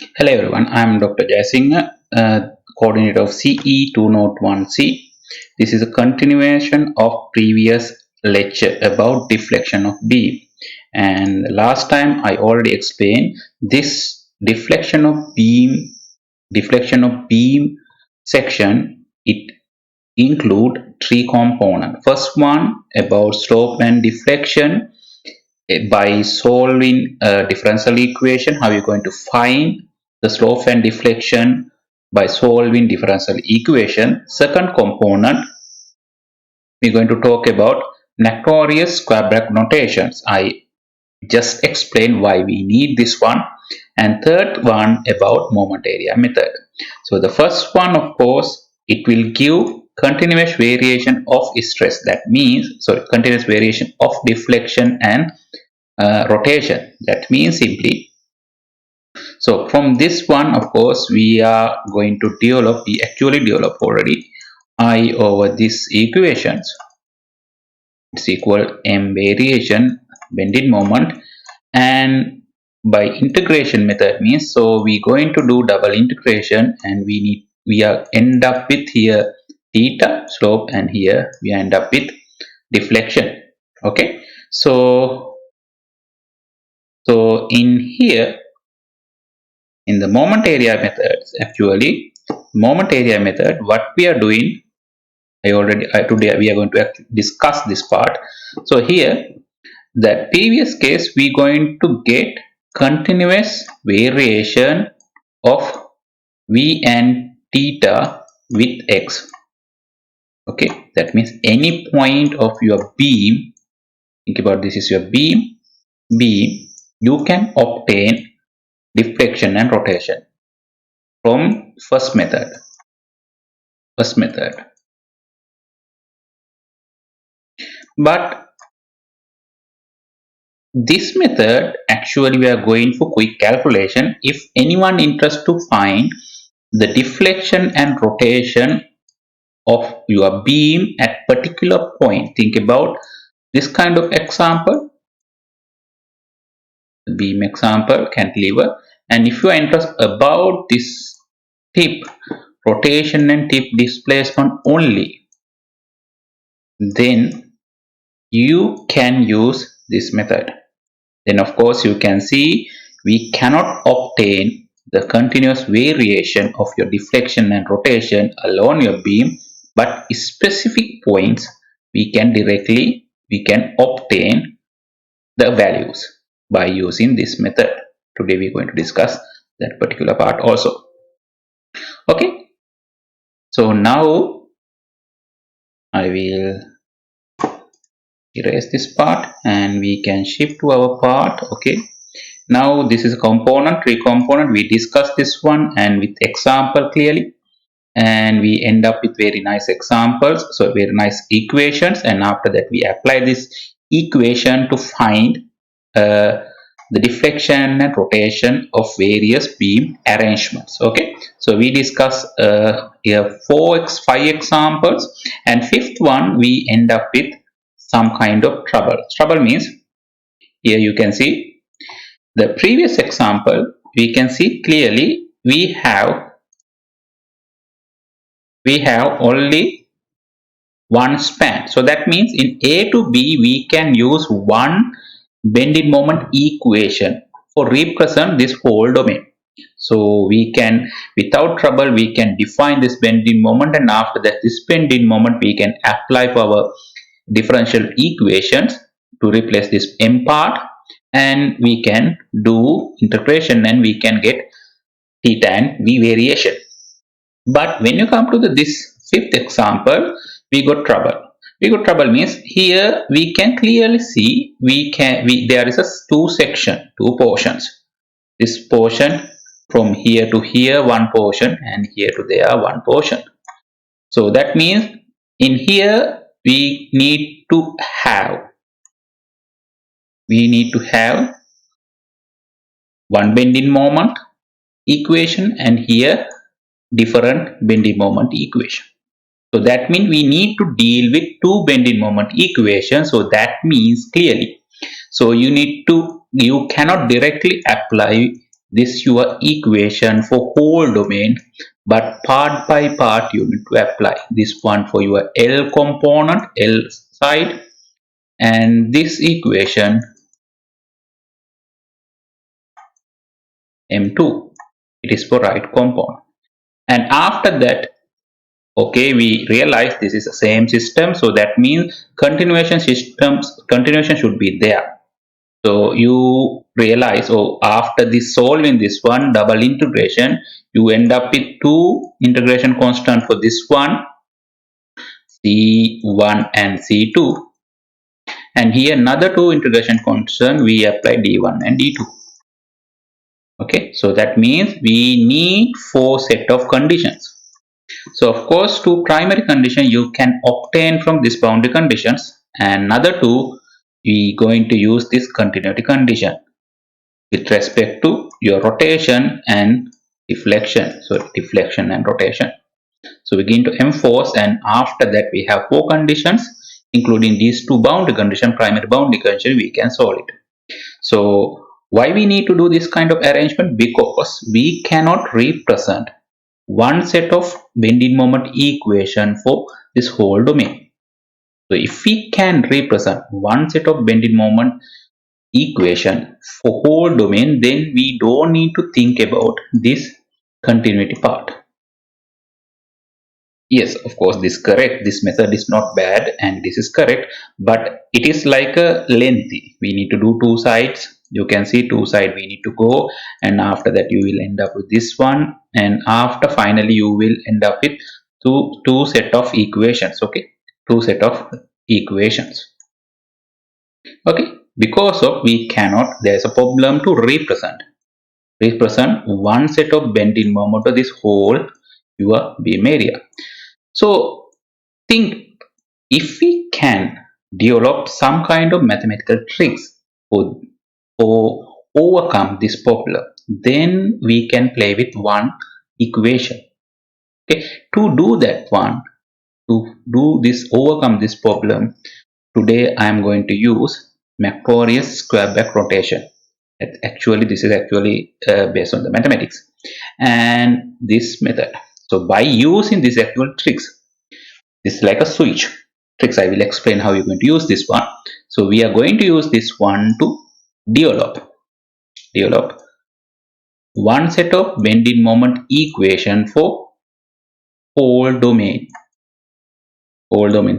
Hello everyone, I am Dr. Jayasingh, coordinator of CE201C. This is a continuation of previous lecture about deflection of beam. And last time I already explained this deflection of beam section. It include three components. First one about slope and deflection. By solving a differential equation, how you're going to find the slope and deflection by solving differential equation. Second component, we're going to talk about notorious square bracket notations. I just explained why we need this one. And third one about moment area method. So the first one, of course, it will give continuous variation of stress. That means, sorry, continuous variation of deflection and rotation. That means simply, so from this one, of course, we are going to develop, we actually develop already I over this equations. It's equal m variation bending moment, and by integration method means, so we going to do double integration, and we are end up with here theta slope, and here we end up with deflection. Okay, so in here, in the moment area methods, actually moment area method, what we are doing, today we are going to discuss this part. So here, the previous case, we going to get continuous variation of v and theta with x. Okay, that means any point of your beam, think about this is your beam, you can obtain deflection and rotation from first method. But this method, actually we are going for quick calculation. If anyone interested to find the deflection and rotation of your beam at particular point, think about this kind of example, the beam example, cantilever, and if you are interested about this tip rotation and tip displacement only, then you can use this method. Then of course you can see we cannot obtain the continuous variation of your deflection and rotation along your beam, but specific points we can obtain the values by using this method. Today we are going to discuss that particular part also. Okay, so now I will erase this part and we can shift to our part. Okay, now this is a component, three component, we discussed this one and with example clearly, and we end up with very nice examples, so very nice equations, and after that we apply this equation to find the deflection and rotation of various beam arrangements. Okay, so we discuss here 5 examples, and fifth one we end up with some kind of trouble. Trouble means, here you can see the previous example, we can see clearly we have only one span. So that means in A to B we can use one bending moment equation for represent this whole domain. So we can, without trouble, we can define this bending moment, and after that this bending moment we can apply for our differential equations to replace this m part, and we can do integration and we can get theta and v variation. But when you come to this fifth example, we got trouble. Means here we can clearly see there is a two portions. This portion from here to here one portion, and here to there one portion. So that means in here we need to have one bending moment equation, and here different bending moment equation. So that means we need to deal with two bending moment equations. So that means clearly, so you cannot directly apply this your equation for whole domain, but part by part you need to apply this one for your L component, L side, and this equation M2, it is for right component. And after that, okay, we realize this is the same system, so that means continuation should be there. So you realize, oh, after this solving this one double integration, you end up with two integration constant for this one, C1 and C2, and here another two integration constant, we apply D1 and D2. Okay, so that means we need four set of conditions. So of course, two primary conditions you can obtain from this boundary conditions, and another two we going to use this continuity condition with respect to your rotation and deflection. So deflection and rotation. So we going to enforce, and after that we have four conditions, including these two boundary condition, primary boundary condition, we can solve it. So why we need to do this kind of arrangement? Because we cannot represent one set of bending moment equation for this whole domain. So if we can represent one set of bending moment equation for whole domain, then we don't need to think about this continuity part. Yes, of course, this correct. This method is not bad and this is correct, but it is like a lengthy. We need to do two sides. You can see two sides we need to go, and after that you will end up with this one, and after finally you will end up with two set of equations. Okay, two set of equations. Okay, because of we cannot, there is a problem to represent one set of bending moment of this whole your beam area. So think, if we can develop some kind of mathematical tricks for overcome this problem, then we can play with one equation. Okay, to do that one, to do this, overcome this problem, today I am going to use Macaulay's square back rotation. This is actually based on the mathematics and this method. So by using these actual tricks, this is like a switch tricks. I will explain how you're going to use this one. So we are going to use this one to develop one set of bending moment equation for whole domain.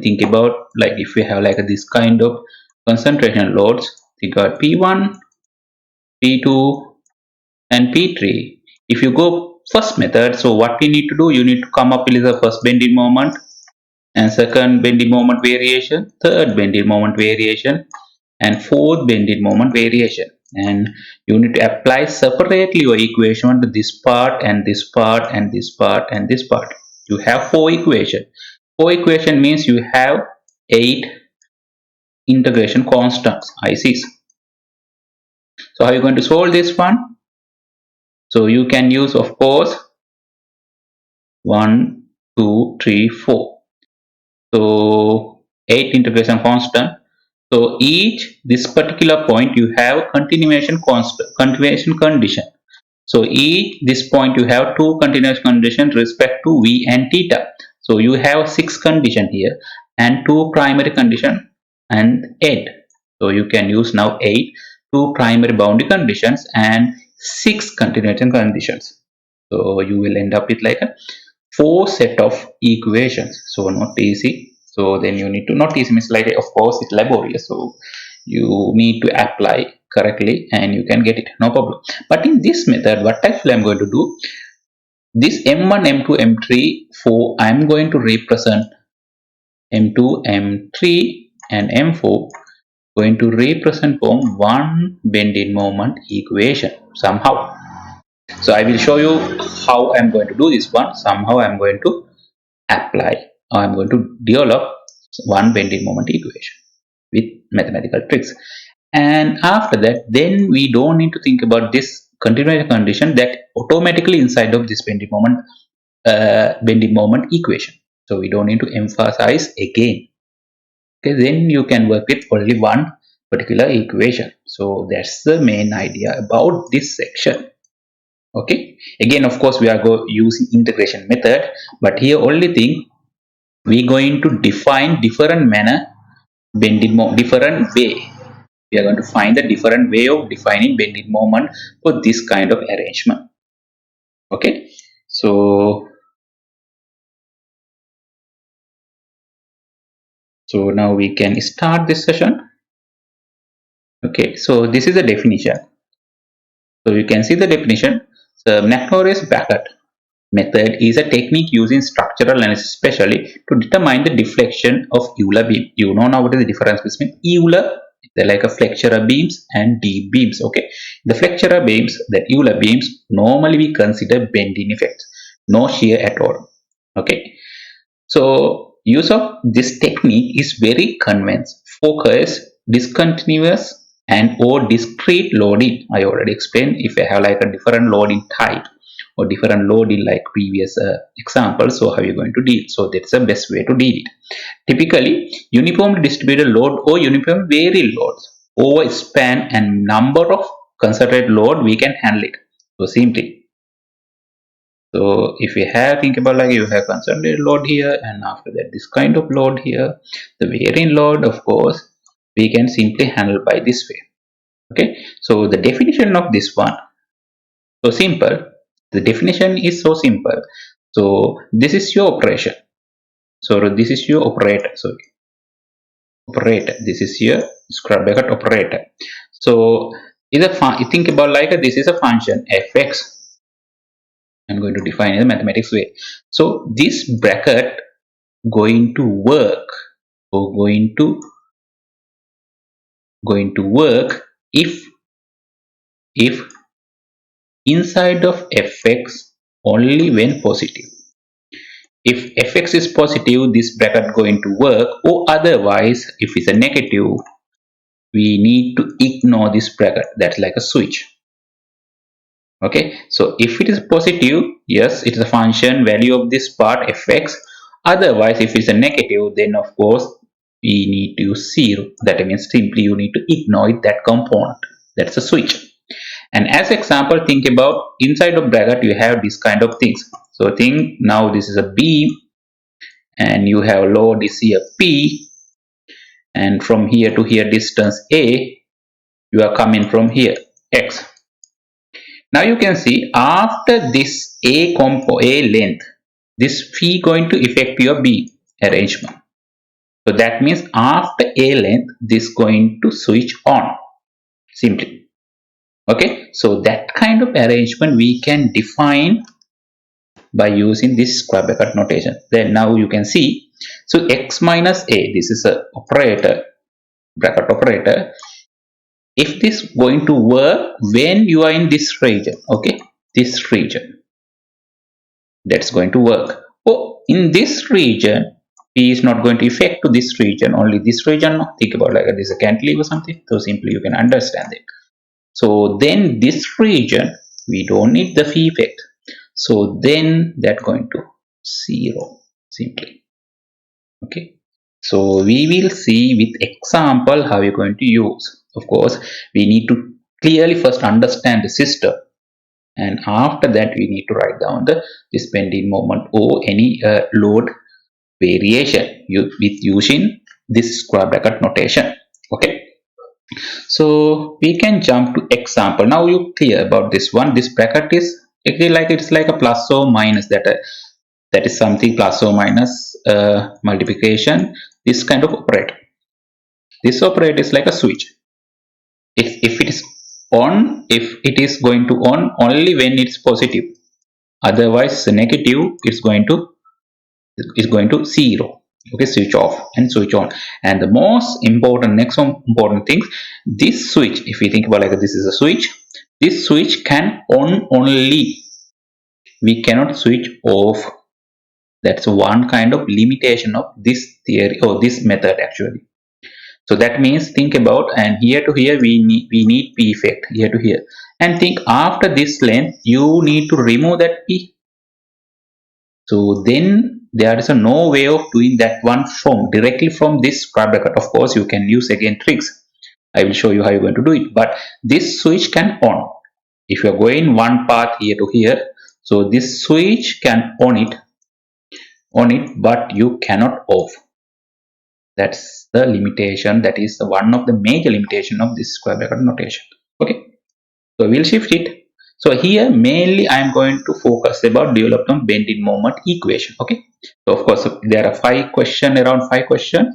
Think about, like, if we have like this kind of concentration loads, think about P1, P2 and P3. If you go first method, so what we need to do, you need to come up with the first bending moment and second bending moment variation, third bending moment variation, and fourth bending moment variation. And you need to apply separately your equation to this part and this part and this part and this part. You have four equations. Four equation means you have 8 integration constants, ICs. So how are you going to solve this one? So you can use, of course, 1, 2, 3, 4. So 8 integration constant. So each this particular point you have continuation condition. So each this point you have two continuation conditions respect to v and theta. So you have 6 condition here and 2 primary condition and 8. So you can use now 8, 2 primary boundary conditions and 6 continuation conditions. So you will end up with like a 4 set of equations. So not easy. So then you need to, not easy means like, of course it's laborious, so you need to apply correctly and you can get it, no problem. But in this method, what actually I'm going to do, this M1, M2, M3, 4, I'm going to represent M2, M3 and M4 going to represent from one bending moment equation somehow. So I will show you how I'm going to do this one. Somehow I'm going to apply, or I'm going to develop one bending moment equation with mathematical tricks. And after that, then we don't need to think about this continuation condition that automatically inside of this bending moment equation. So we don't need to emphasize again. Okay, then you can work with only one particular equation. So that's the main idea about this section. Okay, again of course we are using integration method, but here only thing we going to define different manner bending different way. We are going to find the different way of defining bending moment for this kind of arrangement. Okay, so now we can start this session. Okay, so this is the definition. So you can see the definition. The notorious bracket method is a technique used in structural analysis especially to determine the deflection of Euler beam. You know now what is the difference between Euler, they're like a flexural beams, and D beams. Okay, the flexural beams, the Euler beams, normally we consider bending effects, no shear at all. Okay, so use of this technique is very convex, focused, discontinuous, and or discrete loading. I already explained if I have like a different loading type or different loading like previous example. So how you going to deal? So that's the best way to deal it. Typically, uniformly distributed load or uniform varied loads over span and number of concentrated load we can handle it. So simply. So if you have think about like you have concentrated load here and after that this kind of load here, the varying load of course we can simply handle by this way. Okay, so the definition of this one so simple. The definition is so simple. So this is your operation. So this is your operator. So operator. This is your square bracket operator. So is a think about like this is a function fx. I'm going to define in a mathematics way. So this bracket going to work or going to work if inside of fx only when positive. If fx is positive, this bracket going to work, or otherwise if it's a negative we need to ignore this bracket. That's like a switch. Okay, so if it is positive, yes, it is a function value of this part fx. Otherwise if it's a negative, then of course we need to use 0. That means simply you need to ignore that component. That's a switch. And as example, think about inside of bracket you have this kind of things. So think now this is a beam and you have load is here P, and from here to here distance A, you are coming from here X. Now you can see after this A length, this phi going to affect your beam arrangement. So that means after A length, this going to switch on simply. Okay, so that kind of arrangement we can define by using this square bracket notation. Then now you can see, so x minus a, this is a operator, bracket operator. If this going to work when you are in this region, okay, this region, that's going to work. Oh, in this region, P is not going to affect to this region, only this region. Think about like this is a cantilever or something. So simply you can understand it. So then this region, we don't need the phi effect. So then that going to 0 simply. Okay. So we will see with example how you're going to use. Of course, we need to clearly first understand the system, and after that we need to write down the bending moment or any load variation with using this square bracket notation. Okay. So we can jump to example. Now you clear about this one. This bracket is actually like it's like a plus or minus that is something plus or minus multiplication. This kind of operator. This operator is like a switch. If it is on, if it is going to on only when it's positive. Otherwise negative is going to 0. Okay, switch off and switch on. And the most important next important thing, this switch, if you think about like this is a switch, this switch can on only, we cannot switch off. That's one kind of limitation of this theory or this method actually. So that means think about, and here to here we need P effect here to here, and think after this length you need to remove that P. So then there is no way of doing that one from directly from this square bracket. Of course you can use again tricks. I will show you how you're going to do it, but this switch can on. If you are going one path here to here, so this switch can on it, but you cannot off. That's the limitation. That is one of the major limitation of this square bracket notation. Okay, so we'll shift it. So here mainly I am going to focus about development bending moment equation. Okay, so of course there are around five questions.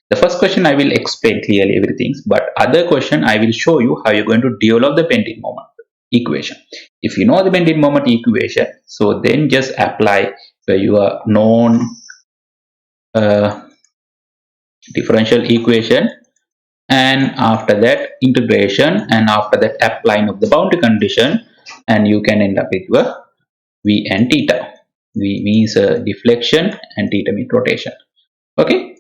The first question I will explain clearly everything, but other question I will show you how you're going to develop the bending moment equation. If you know the bending moment equation, so then just apply your known uh, differential equation, and after that integration, and after that applying of the boundary condition, and you can end up with your v and theta. V means deflection and theta means rotation. Okay,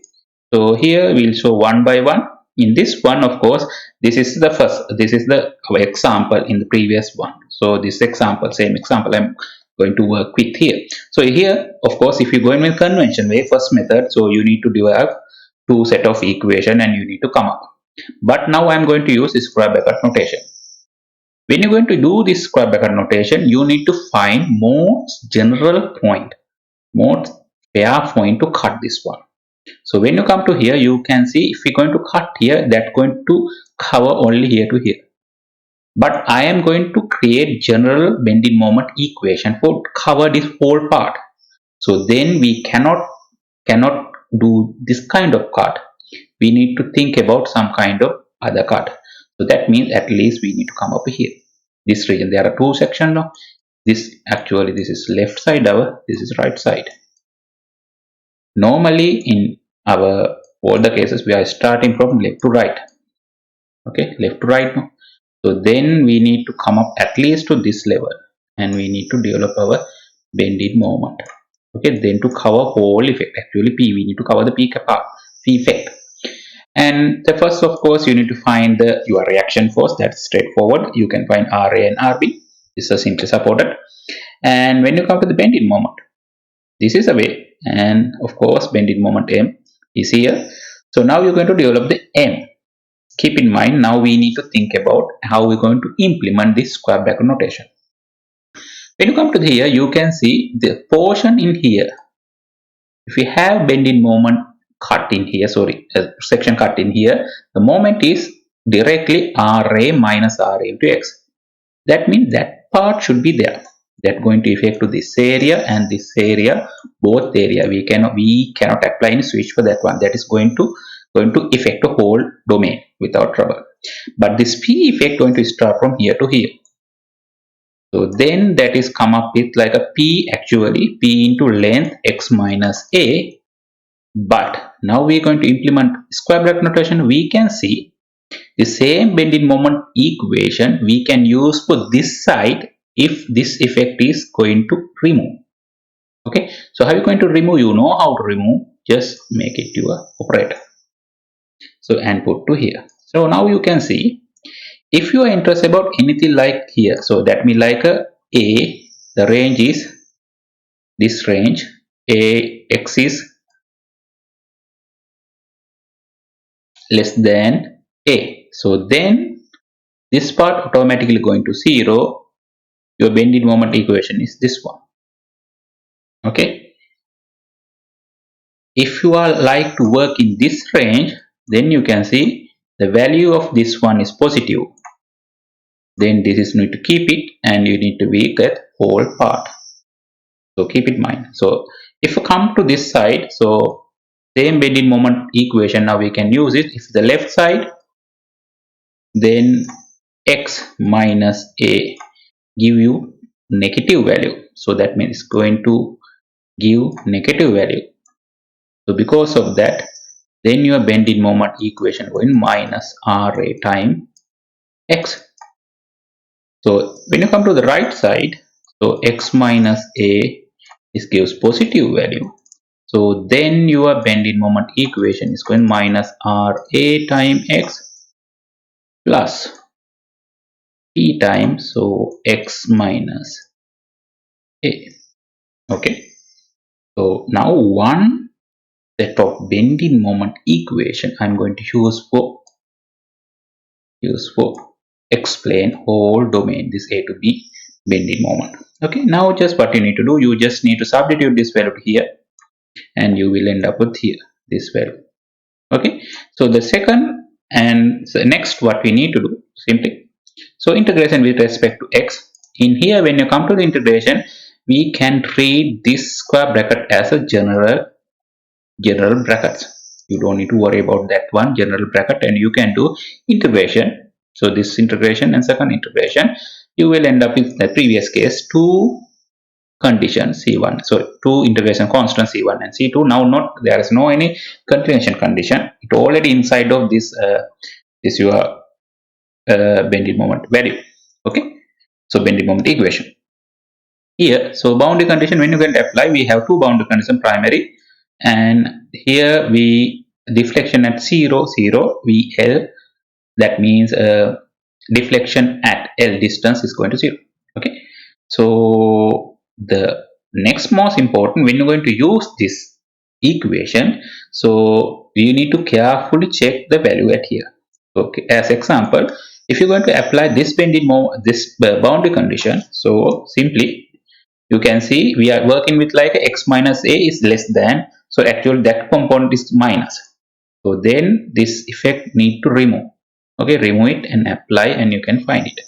so here we'll show one by one. In this one, of course, this is our example in the previous one. So this example, same example, I'm going to work with here. So here, of course, if you go in with convention way, first method, so you need to develop two set of equation and you need to come up. But now I'm going to use square bracket notation. When you're going to do this square bracket notation, you need to find most general point, most fair point to cut this one. So when you come to here, you can see if we're going to cut here, that's going to cover only here to here. But I am going to create general bending moment equation for cover this whole part. So then we cannot do this kind of cut. We need to think about some kind of other cut. So that means at least we need to come up here. This region, there are two sections now. This is left side, this is right side. Normally in our all the cases we are starting from left to right. Okay, left to right now. So then we need to come up at least to this level, and we need to develop our bending moment. Okay, then to cover whole effect, actually P, we need to cover the P effect. And the first, of course, you need to find your reaction force. That's straightforward. You can find RA and RB. This is simply supported. And when you come to the bending moment, this is a way, and of course bending moment M is here. So now you're going to develop the M. Keep in mind, now we need to think about how we're going to implement this square bracket notation. When you come to here, you can see the portion in here. If we have bending moment cut in here, section cut in here, the moment is directly RA minus RA into X. That means that part should be there. That going to affect to this area and this area, both area. We cannot apply any switch for that one. That is going to affect the whole domain without trouble. But this P effect going to start from here to here. So then that is come up with like a P, actually P into length X minus A. But now we are going to implement square bracket notation. We can see the same bending moment equation we can use for this side if this effect is going to remove. Okay, so how are you going to remove? You know how to remove, just make it your operator. So and put to here. So now you can see if you are interested about anything like here, so that means like a the range is this range, A X is less than A. So then this part automatically going to 0. Your bending moment equation is this one. Okay. If you are like to work in this range, then you can see the value of this one is positive. Then this is need to keep it, and you need to make that whole part. So keep it in mind. So if you come to this side, so same bending moment equation now we can use it. If the left side, then X minus A give you negative value. So that means it's going to give negative value. So because of that, then your bending moment equation going minus RA time X. So when you come to the right side, so X minus A is gives positive value. So then your bending moment equation is going minus RA time X plus P times, so X minus A. Okay. So now one set of bending moment equation I'm going to use for explain whole domain, this A to B bending moment. Okay, now just what you need to do, you just need to substitute this value here and you will end up with here this value. Okay, so the second and the next what we need to do simply, so integration with respect to x. In here, when you come to the integration, we can treat this square bracket as a general brackets. You don't need to worry about that one general bracket, and you can do integration. So this integration and second integration, you will end up with the previous case two condition C1. So two integration constant C1 and C2. Now not there is no any continuation condition. It already inside of this this your bending moment value. Okay, so bending moment equation here. So boundary condition, when you can apply, we have two boundary condition primary, and here we deflection at 0 0 we L, that means deflection at L distance is going to 0. Okay, so the next most important, when you're going to use this equation, so you need to carefully check the value at here. Okay, as example, if you're going to apply this boundary condition, so simply you can see we are working with like x minus a is less than, so actually that component is minus, so then this effect need to remove. Okay, remove it and apply and you can find it.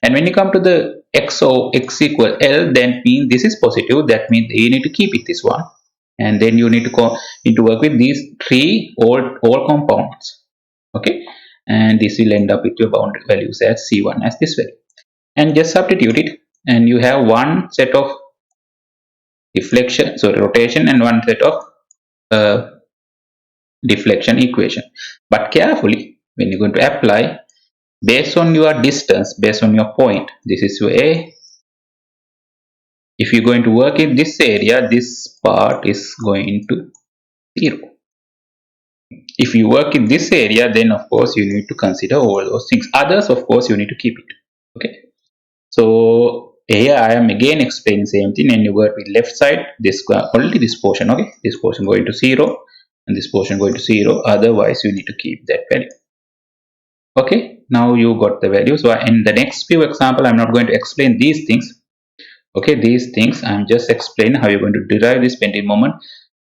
And when you come to the x or x equal L, then mean this is positive, that means you need to keep it this one, and then you need to work with these three all compounds. Okay, and this will end up with your boundary values as C1 as this way, and just substitute it, and you have one set of deflection, so rotation, and one set of uh, deflection equation. But carefully, when you're going to apply, based on your distance, based on your point, this is your A. If you're going to work in this area, this part is going to 0. If you work in this area, then of course you need to consider all those things. Others, of course, you need to keep it. Okay, so here I am again explaining same thing, and you work with left side, this only this portion. Okay, this portion going to 0 and this portion going to 0, otherwise you need to keep that value. Okay, now you got the value. So in the next few example, I'm not going to explain these things. Okay, these things I'm just explaining how you're going to derive this bending moment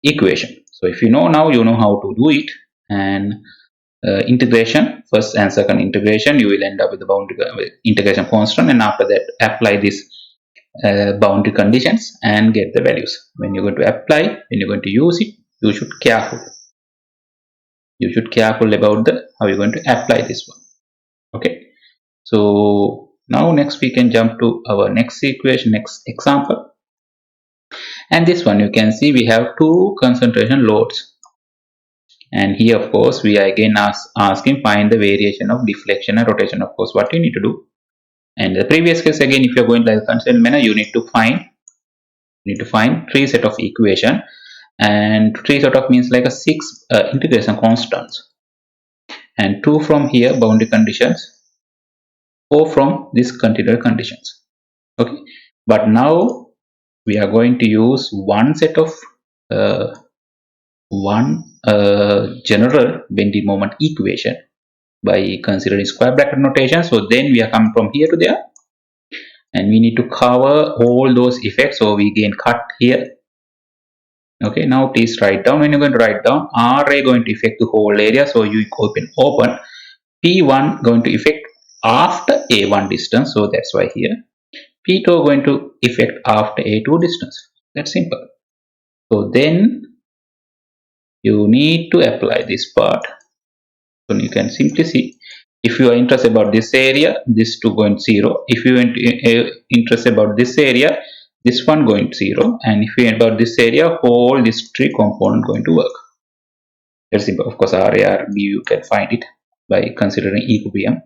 equation. So if you know now, you know how to do it. And integration, first and second integration, you will end up with the boundary integration constant, and after that apply this boundary conditions and get the values. When you're going to apply, when you're going to use it, you should careful about the how you're going to apply this one. Okay, so now next we can jump to our next equation, next example, and this one you can see we have two concentration loads, and here of course we are again asking find the variation of deflection and rotation. Of course, what you need to do, and the previous case again, if you're going like a constant manner, you need to find three set of equation, and three sort of means like a six integration constants, and two from here boundary conditions, four from this continuous conditions. Okay, but now we are going to use one set of general bending moment equation by considering square bracket notation. So then we are coming from here to there, and we need to cover all those effects, so we again cut here. Okay, now please write down, when you're going to write down, RA going to affect the whole area, so you open P1 going to affect after A1 distance, so that's why here P2 going to affect after A2 distance. That's simple. So then you need to apply this part. So you can simply see, if you are interested about this area, this 2 going to 0. If you are interested about this area, this one going to 0. And if you are about this area, whole this three component going to work. That's simple. Of course, RA, RB, you can find it by considering equilibrium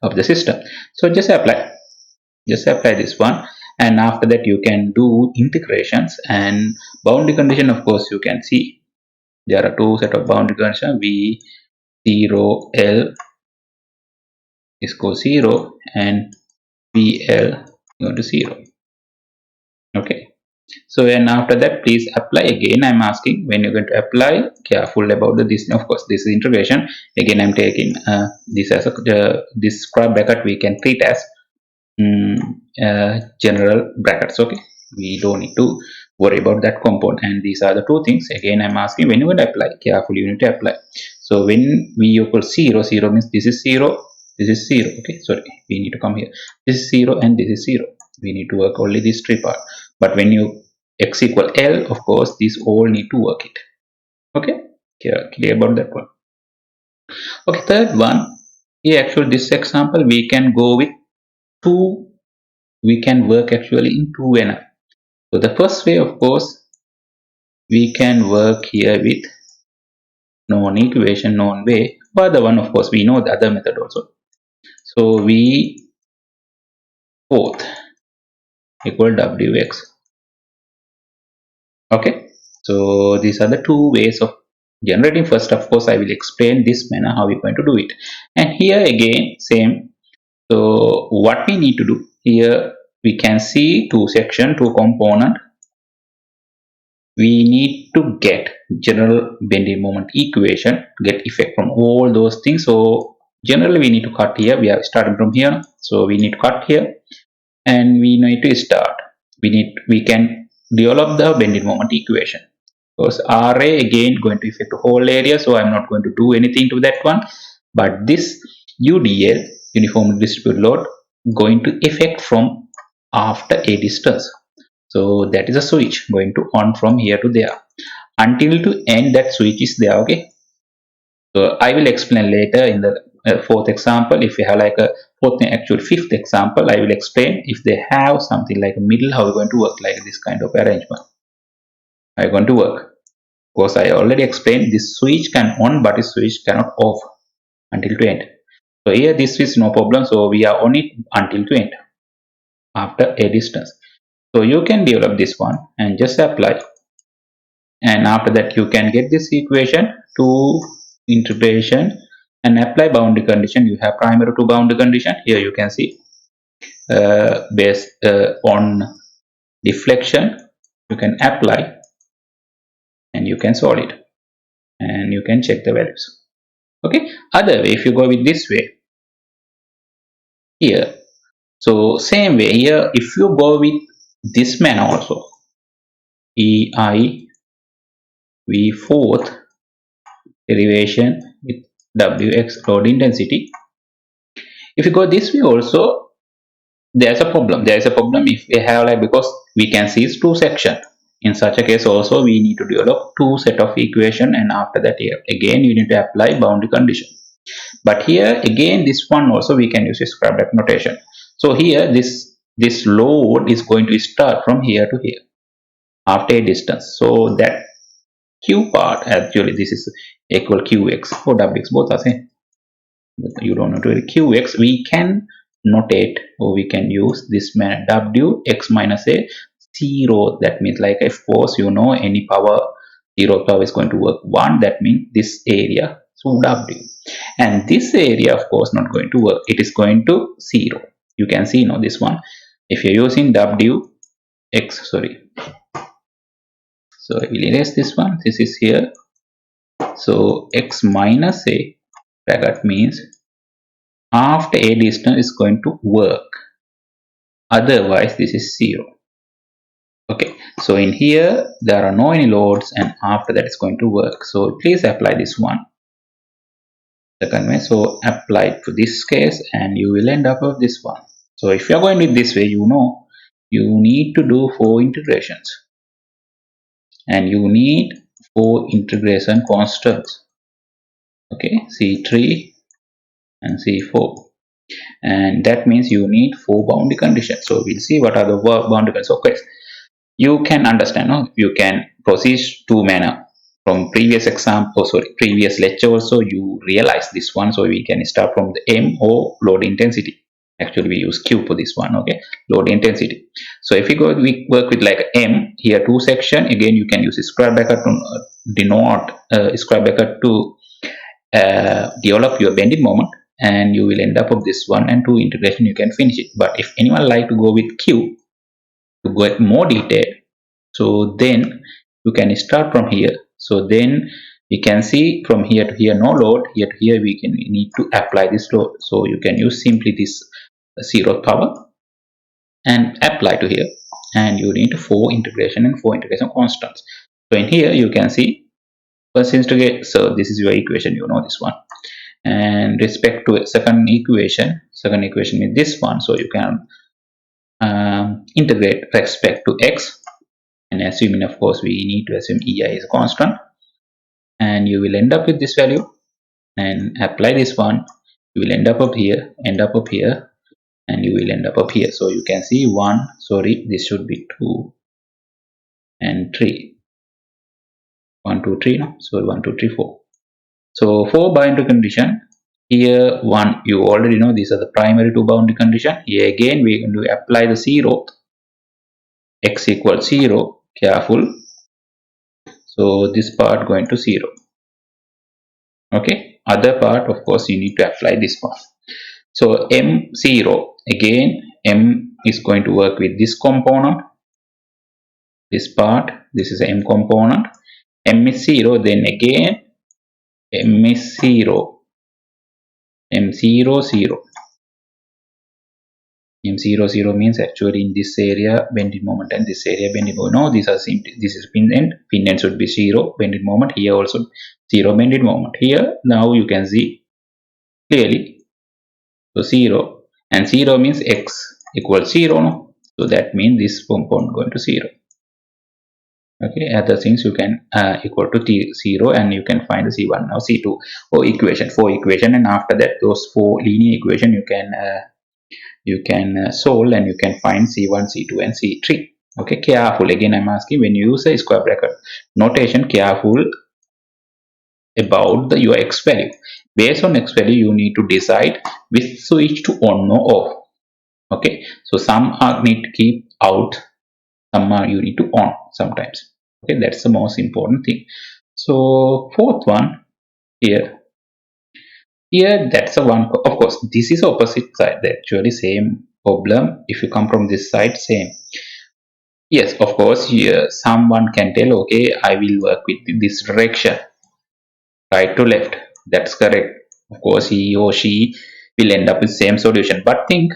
of the system. So just apply this one, and after that you can do integrations and boundary condition. Of course, you can see there are two set of boundary conditions, V0 L is equal 0 and VL equal to 0. Okay, So and after that, please apply again. I'm asking when you're going to apply. Careful about this. Of course, this is integration. Again, I'm taking this as a this square bracket we can treat as general brackets. Okay, we don't need to worry about that component. And these are the two things. Again, I'm asking when you will apply. Carefully, you need to apply. So when v equals 0, 0 means this is 0, this is 0. Okay, sorry, we need to come here. This is 0 and this is 0. We need to work only this three part. But when you x equal L, of course, these all need to work it. Okay, clear about that one. Okay, third one. Here, actually, this example we can go with two. We can work actually in two manner. So the first way, of course, we can work here with known equation, known way. But the one, of course, we know the other method also. So v fourth equal wx. Okay. So these are the two ways of generating. First, of course, I will explain this manner how we're going to do it. And here again, same. So what we need to do here, we can see two section, two component. We need to get general bending moment equation, get effect from all those things. So generally we need to cut here. We are starting from here, so we need to cut here, and we need to start. We can develop the bending moment equation. Because RA again going to affect the whole area, so I'm not going to do anything to that one. But this UDL, uniformly distributed load, going to affect from after a distance. So that is a switch going to on from here to there until to end that switch is there. Okay, so I will explain later in the fourth example. If you have like a fourth, actual fifth example, I will explain if they have something like a middle, how we're going to work like this kind of arrangement. How are going to work? Because I already explained this switch can on, but this switch cannot off until to end. So here this is no problem. So we are on it until to end after a distance. So you can develop this one and just apply, and after that you can get this equation to integration and apply boundary condition. You have primary to boundary condition. Here you can see based on deflection, you can apply and you can solve it and you can check the values. Okay, other way, if you go with this way here, so same way here, if you go with this man also, EI V fourth derivation with Wx load intensity. If you go this way also, there's a problem. There's a problem if we have like, because we can see it's two section. In such a case also we need to develop two set of equation, and after that here again you need to apply boundary condition. But here again this one also we can use a square bracket notation. So here this load is going to start from here to here after a distance. So that Q part, actually this is equal Qx or Wx, both are same. You don't know to Qx, we can notate or we can use this Wx minus a 0. That means like, of course, you know any power, 0 power is going to work 1. That means this area, so W. And this area, of course, not going to work. It is going to 0. You can see now this one. If you're using Wx, sorry. So I will erase this one. This is here. So x minus a bracket means after a distance is going to work. Otherwise, this is 0. Okay. So in here there are no any loads, and after that it's going to work. So please apply this one. Second way. So apply it to this case, and you will end up with this one. So if you are going with this way, you know you need to do 4 integrations. And you need 4 integration constants. Okay, C3 and C4, and that means you need 4 boundary conditions. So we'll see what are the boundary conditions. Okay, you can understand, no? You can proceed to manner from previous example, sorry, previous lecture also you realize this one. So we can start from the M or load intensity. Actually we use Q for this one. Okay, load intensity. So if we work with like M here, 2 section, again you can use a square bracket to denote square bracket to develop your bending moment, and you will end up with this 1 and 2 integration. You can finish it. But if anyone like to go with Q to get more detail, So then you can start from here. So then we can see from here to here no load, here to here we need to apply this load. So you can use simply this 0th power and apply to here, and you need 4 integration and 4 integration constants. So in here you can see first integrate, so this is your equation, you know this one, and respect to second equation is this one, so you can integrate respect to x, and assuming of course we need to assume ei is constant, and you will end up with this value and apply this one, you will end up here, and you will end up here. So you can see 1, sorry, this should be 2 and 3, 1 2 3, no? So 1 2 3 4. So for boundary condition, here 1 you already know, these are the primary two boundary condition. Here again we are going to apply the 0, x equals 0, careful, so this part going to 0. Okay, other part of course you need to apply this one. So m0, again m is going to work with this component, this part, this is m component, m is 0, then again m is 0, m0 0, m0 means actually in this area bending moment and this area bending moment. No, these are simply, this is pin end should be 0 bending moment, here also 0 bending moment. Here now you can see clearly, so 0 and 0 means x equals 0, no? So that means this component going to 0. Okay, other things you can equal to 0, and you can find the c1 now c2 or equation, 4 equation, and after that those 4 linear equation you can solve, and you can find c1, c2 and c3. Okay, careful, again I'm asking, when you use a square bracket notation, careful about your x value. Based on x value you need to decide which switch to on or off. Okay, so some are need to keep out, some are you need to on sometimes. Okay, that's the most important thing. So fourth one here, that's the one, of course this is opposite side, actually same problem. If you come from this side, same. Yes, of course here someone can tell, okay, I will work with this direction, right to left, that's correct. Of course he or she will end up with same solution, but think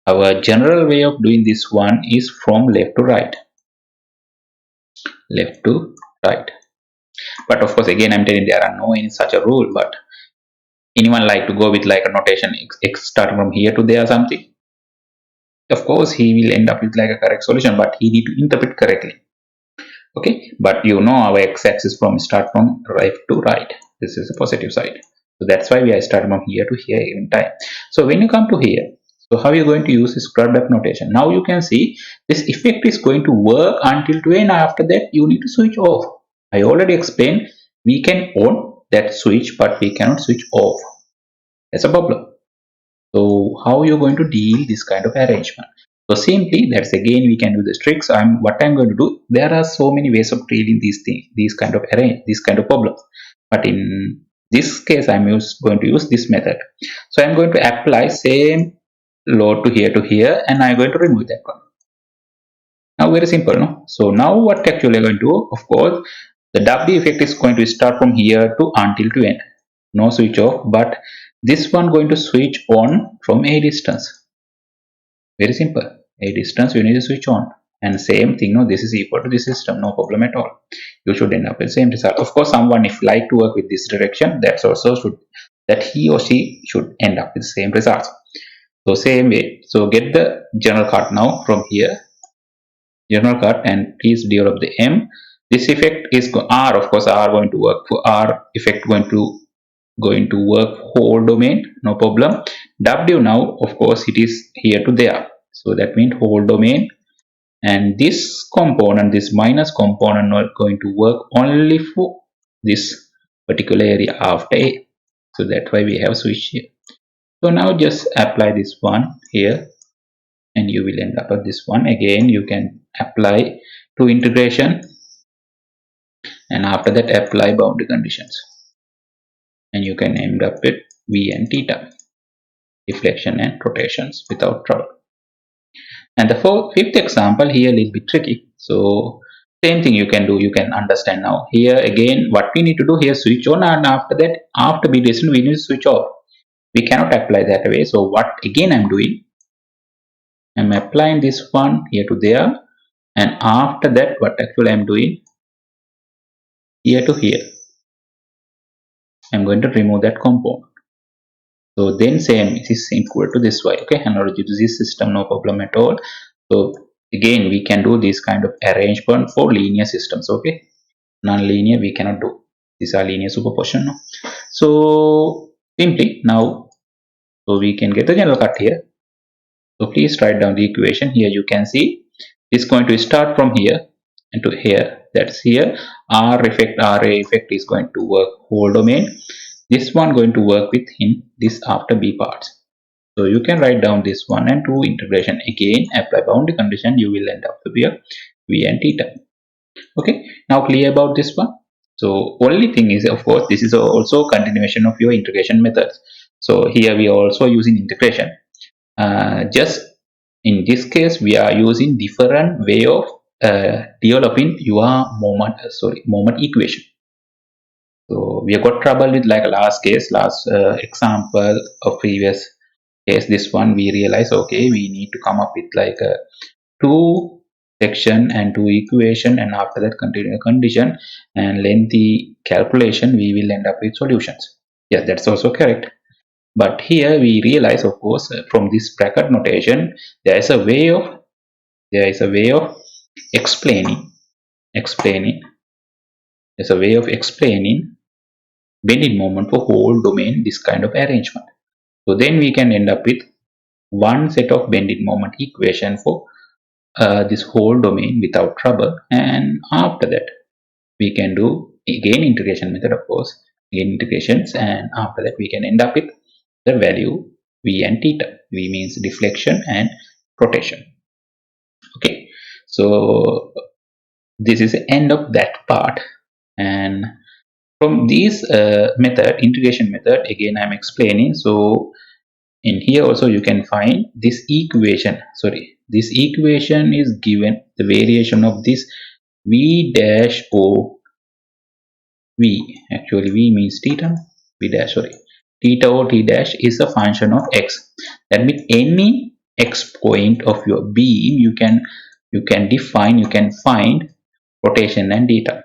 our general way of doing this one is from left to right, left to right. But of course again I'm telling there are no any such a rule, but anyone like to go with like a notation x starting from here to there or something, of course he will end up with like a correct solution, but he need to interpret correctly. Okay, but you know our x-axis from start from left to right, this is the positive side, so that's why we are starting from here to here in time. So when you come to here, so how you going to use this square bracket notation? Now you can see this effect is going to work until to end. After that you need to switch off. I already explained we can on that switch, but we cannot switch off. That's a problem. So how you're going to deal this kind of arrangement? So simply, that's again we can do the tricks. What I'm going to do. There are so many ways of dealing these things, these kind of problems. But in this case, I'm going to use this method. So I'm going to apply same load to here, and I'm going to remove that one. Now very simple, no? So now what actually I'm going to do? Of course, the W effect is going to start from here to until to end. No switch off, but this one going to switch on from a distance. Very simple. A distance you need to switch on, and same thing, no, this is equal to this system, no problem at all. You should end up with the same result. Of course someone if like to work with this direction, that's also should, that he or she should end up with the same results. So same way, so get the general cut now from here, general cut, and please develop the M. This effect is R, of course R going to work for R effect going to work whole domain, no problem. W now of course it is here to there, so that means whole domain, and this component, this minus component, not going to work only for this particular area after A, so that's why we have switch here. So now just apply this one here, and you will end up with this one. Again you can apply to integration, and after that apply boundary conditions, and you can end up with V and theta, deflection and rotations without trouble. And the fifth example here a little bit tricky. So same thing you can do, you can understand now. Here again, what we need to do here, switch on, and after that, after be destined, we need to switch off. We cannot apply that way. So what again I'm doing, I'm applying this one here to there, and after that, what actually I'm doing, here to here, I'm going to remove that component. So then same, this is equal to this y. Okay, analogy to this system, no problem at all. So again, we can do this kind of arrangement for linear systems. Okay, non-linear we cannot do. These are linear superposition. No? So simply now, so we can get the general cut here. So please write down the equation. Here you can see it's going to start from here and to here. That's here. R effect, RA effect is going to work whole domain. This one going to work with in this after B parts. So you can write down this 1 and 2 integration. Again, apply boundary condition, you will end up with here V and theta. Okay, now clear about this one. So only thing is, of course, this is also continuation of your integration methods. So here we are also using integration. Just in this case, we are using different way of developing your moment equation. So we have got trouble with like last example of previous case. This one we realize, okay, we need to come up with like a two section and two equation, and after that continue condition and lengthy calculation, we will end up with solutions. Yes, that's also correct. But here we realize, of course, from this bracket notation, there is a way of explaining. There's a way of explaining bending moment for whole domain, this kind of arrangement. So then we can end up with one set of bending moment equation for this whole domain without trouble, and after that we can do again integration method, of course, again integrations, and after that we can end up with the value V and theta. V means deflection and rotation. Okay, so this is the end of that part. And from this integration method, again I'm explaining. So in here also you can find this equation. This equation is given the variation of this V dash O V. Actually V means theta. Theta or T dash is a function of x. That means any x point of your beam you can find rotation and theta.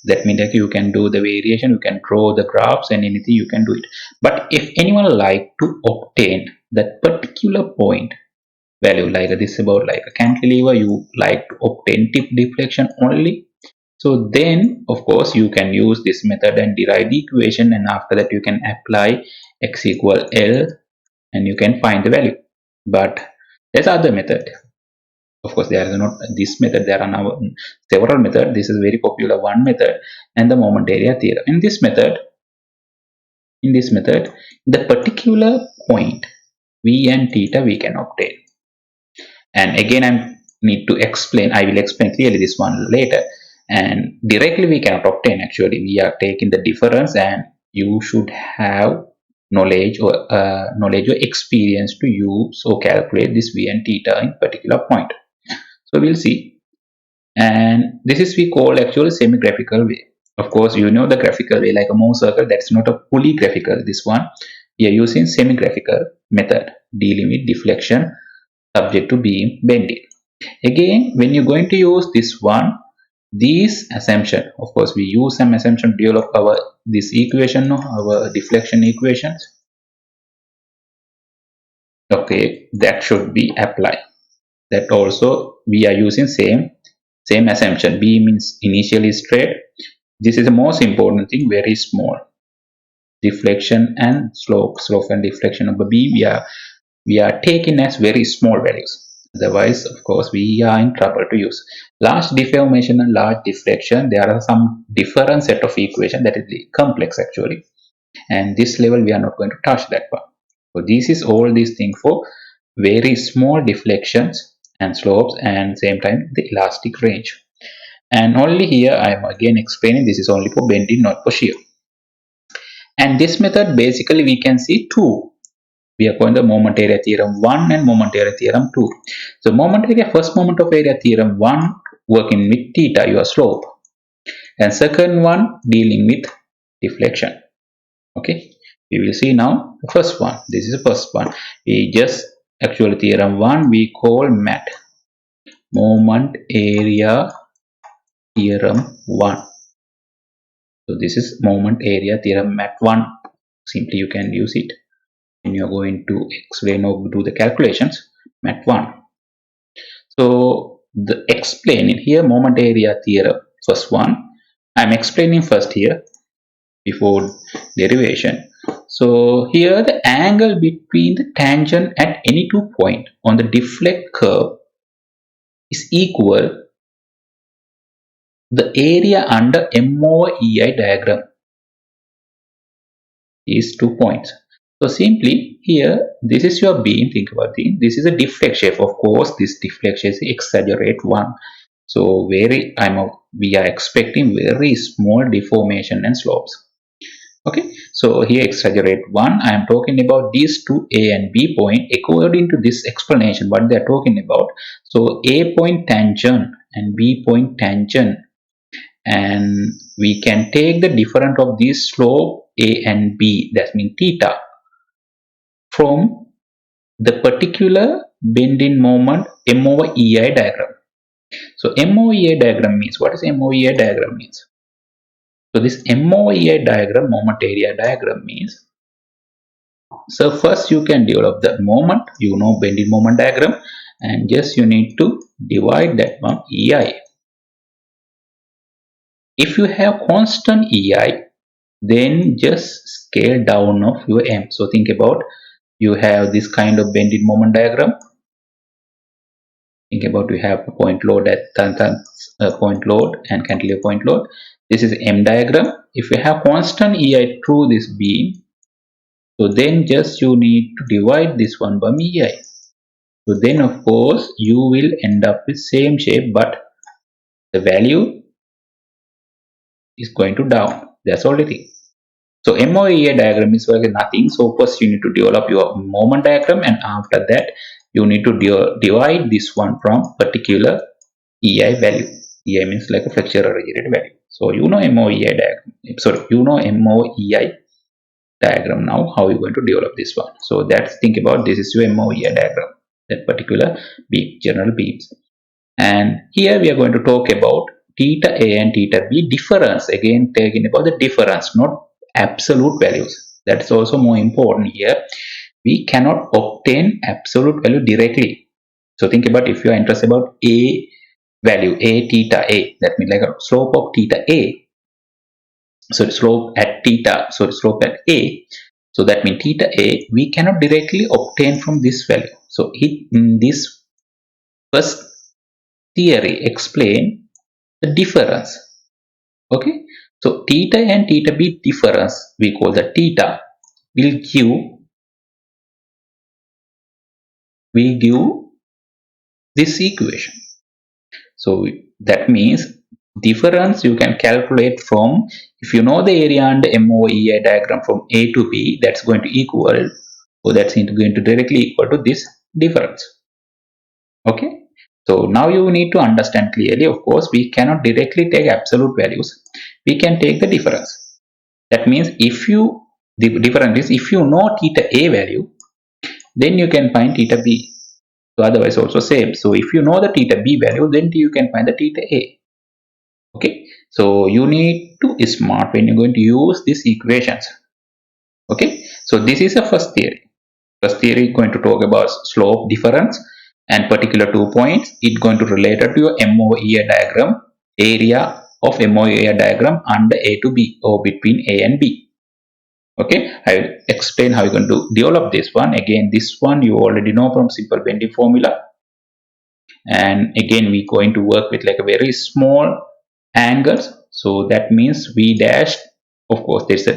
That means that you can do the variation, you can draw the graphs and anything you can do it. But if anyone like to obtain that particular point value, like this about like a cantilever, you like to obtain tip deflection only, so then of course you can use this method and derive the equation, and after that you can apply x equal L and you can find the value. But there's other method. Of course, there is not this method. There are now several methods. This is very popular one method, and the moment area theorem. In this method, the particular point V and theta we can obtain. And again, I need to explain. I will explain clearly this one later. And directly we cannot obtain. Actually, we are taking the difference, and you should have knowledge or experience to use or calculate this V and theta in particular point. So we'll see. And this is we call actually semi-graphical way. Of course, you know the graphical way like a Moore circle. That's not a fully graphical. This one we are using semi-graphical method dealing with deflection subject to beam bending. Again, when you're going to use this one, this assumption, of course, we use some assumption to develop our this equation, our deflection equations. Okay, that should be applied. That also we are using same assumption. B means initially straight. This is the most important thing, very small. Deflection and slope and deflection of the beam we are taking as very small values. Otherwise, of course, we are in trouble to use. Large deformation and large deflection, there are some different set of equation that is complex actually. And this level we are not going to touch that one. So this is all these things for very small deflections and slopes, and same time the elastic range. And only here I am again explaining this is only for bending, not for shear. And this method basically we can see two. We are calling the moment area theorem 1 and moment area theorem 2. So moment area, first moment of area theorem 1 working with theta, your slope, and second one dealing with deflection. Okay, we will see now the first one. This is the first one. We just actually theorem 1 we call MAT, moment area theorem 1. So this is moment area theorem MAT 1. Simply you can use it when you are going to explain or do the calculations. MAT 1. So the explaining here moment area theorem, first one I am explaining first here before derivation. So here the angle between the tangent at any 2 points on the deflect curve is equal the area under M over EI diagram is 2 points. So simply here this is your beam, think about it, this is a deflection. Of course this deflection is exaggerate 1. So we are expecting very small deformation and slopes. Okay, so here exaggerate 1. I am talking about these two A and B point according to this explanation what they are talking about. So A point tangent and B point tangent, and we can take the difference of this slope A and B, that means theta, from the particular bending moment M over EI diagram. So M over EI diagram means, what is M over EI diagram means? So this M over EI diagram, moment area diagram means, so first you can develop the moment, you know bending moment diagram, and just you need to divide that one EI. If you have constant EI, then just scale down of your M. So think about, you have this kind of bending moment diagram. Think about, you have a point load at point load and cantilever point load. This is M diagram. If you have constant EI through this beam, so then just you need to divide this one by EI. So then of course you will end up with same shape, but the value is going to down. That's all the thing. So MOEA diagram is like nothing. So first you need to develop your moment diagram, and after that you need to divide this one from particular EI value. EI means like a flexural rigidity value. So you know MOEI diagram. Sorry, you know MOEI diagram now. How you going to develop this one? So that's, think about, this is your MOEI diagram, that particular beam, general beams. And here we are going to talk about theta A and theta B difference. Again, taking about the difference, not absolute values. That's also more important here. We cannot obtain absolute value directly. So think about, if you are interested about A value, A theta A, that means like a slope of theta A. So the slope at theta, so the slope at A. So that means theta A, we cannot directly obtain from this value. So in this first theory explain the difference. Okay, so theta and theta B difference, we call the theta, will give this equation. So that means difference you can calculate from, if you know the area under MOEI diagram from A to B, that's going to equal, so that's going to directly equal to this difference. Okay, so now you need to understand clearly, of course we cannot directly take absolute values, we can take the difference. That means the difference is, if you know theta A value, then you can find theta B. So otherwise also same. So if you know the theta B value, then you can find the theta A. Okay, so you need to be smart when you're going to use these equations. Okay, so this is the first theory. First theory is going to talk about slope difference and particular 2 points. It's going to relate to your MOEA diagram, area of MOEA diagram under A to B or between A and B. Okay, I will explain how you're going to develop this one. Again, this one you already know from simple bending formula. And again, we're going to work with like a very small angles. So that means V dash, of course, this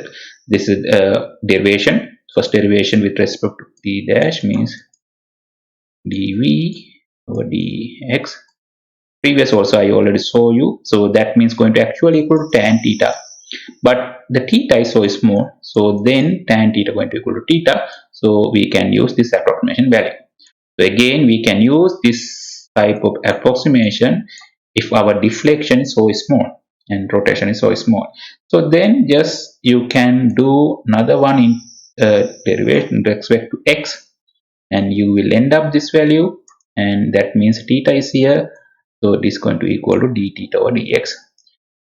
is a derivation. First derivation with respect to V dash means dV over dx. Previous also I already saw you. So that means going to actually equal to tan theta. But the theta is so small, so then tan theta going to equal to theta. So we can use this approximation value. So again, we can use this type of approximation if our deflection is so small and rotation is so small. So then just you can do another one in derivation with respect to x, and you will end up this value, and that means theta is here, so it is going to equal to d theta over dx.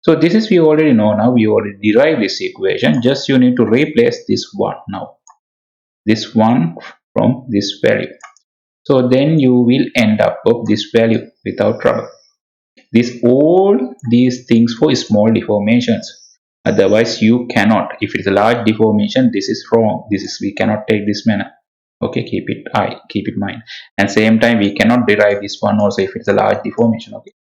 So this is we already know now, we already derived this equation, just you need to replace this one now, this one from this value. So then you will end up of this value without trouble. This all these things for small deformations. Otherwise you cannot. If it's a large deformation, this is wrong. This is we cannot take this manner. Okay, keep it in mind. And same time we cannot derive this one also if it's a large deformation. Okay.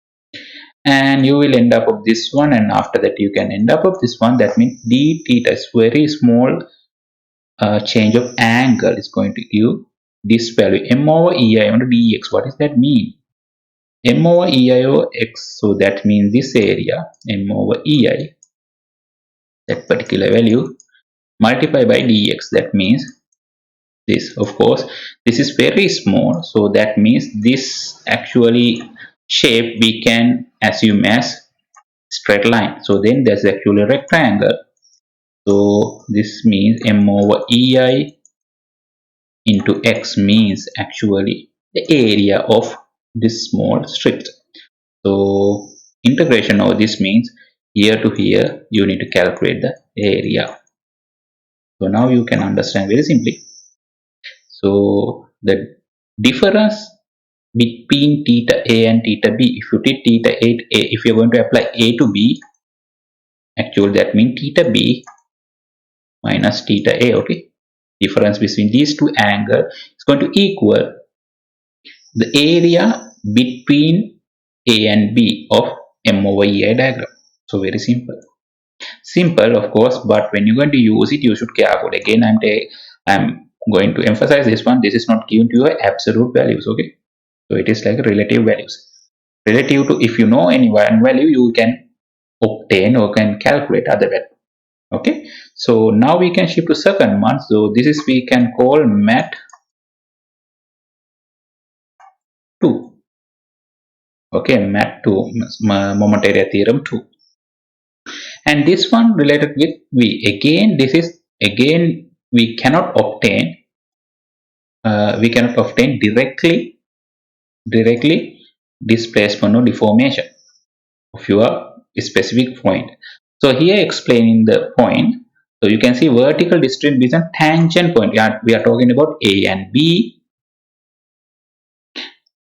And you will end up of this one, and after that you can end up of this one. That means d theta is very small change of angle is going to give this value m over ei under dx. What does that mean? M over ei over x, so that means this area m over ei, that particular value, multiplied by dx, that means this. Of course this is very small, so that means this actually shape we can assume as straight line, so then there's actually a rectangle. So this means m over ei into x means actually the area of this small strip. So integration of this means here to here you need to calculate the area. So now you can understand very simply. So the difference between theta A and theta B, if you take theta A, if you're going to apply A to B, actually that means theta B minus theta A. Okay, difference between these two angles is going to equal the area between A and B of M over EI diagram. So very simple of course, but when you're going to use it you should careful. Again I'm going to emphasize this one, this is not given to your absolute values. Okay, so it is like relative values, relative to, if you know any one value you can obtain or can calculate other value. Okay, so now we can shift to second one. So this is we can call mat 2. Okay, mat 2, moment area theorem 2. And this one related with V. Again, this is again we cannot obtain directly displacement or deformation of your specific point. So here explaining the point. So you can see vertical distance between tangent point. We are talking about A and B.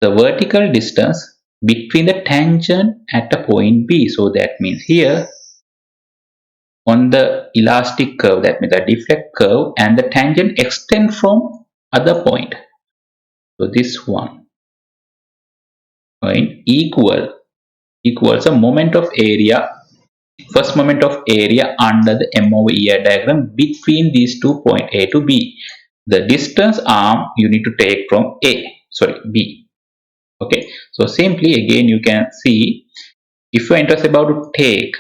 The vertical distance between the tangent at a point B. So that means here on the elastic curve, that means the deflect curve, and the tangent extend from other point. So this one point equals a moment of area, first moment of area under the M over EI diagram between these two points A to B. The distance arm you need to take from B. Okay, so simply again you can see, if you are interested about to take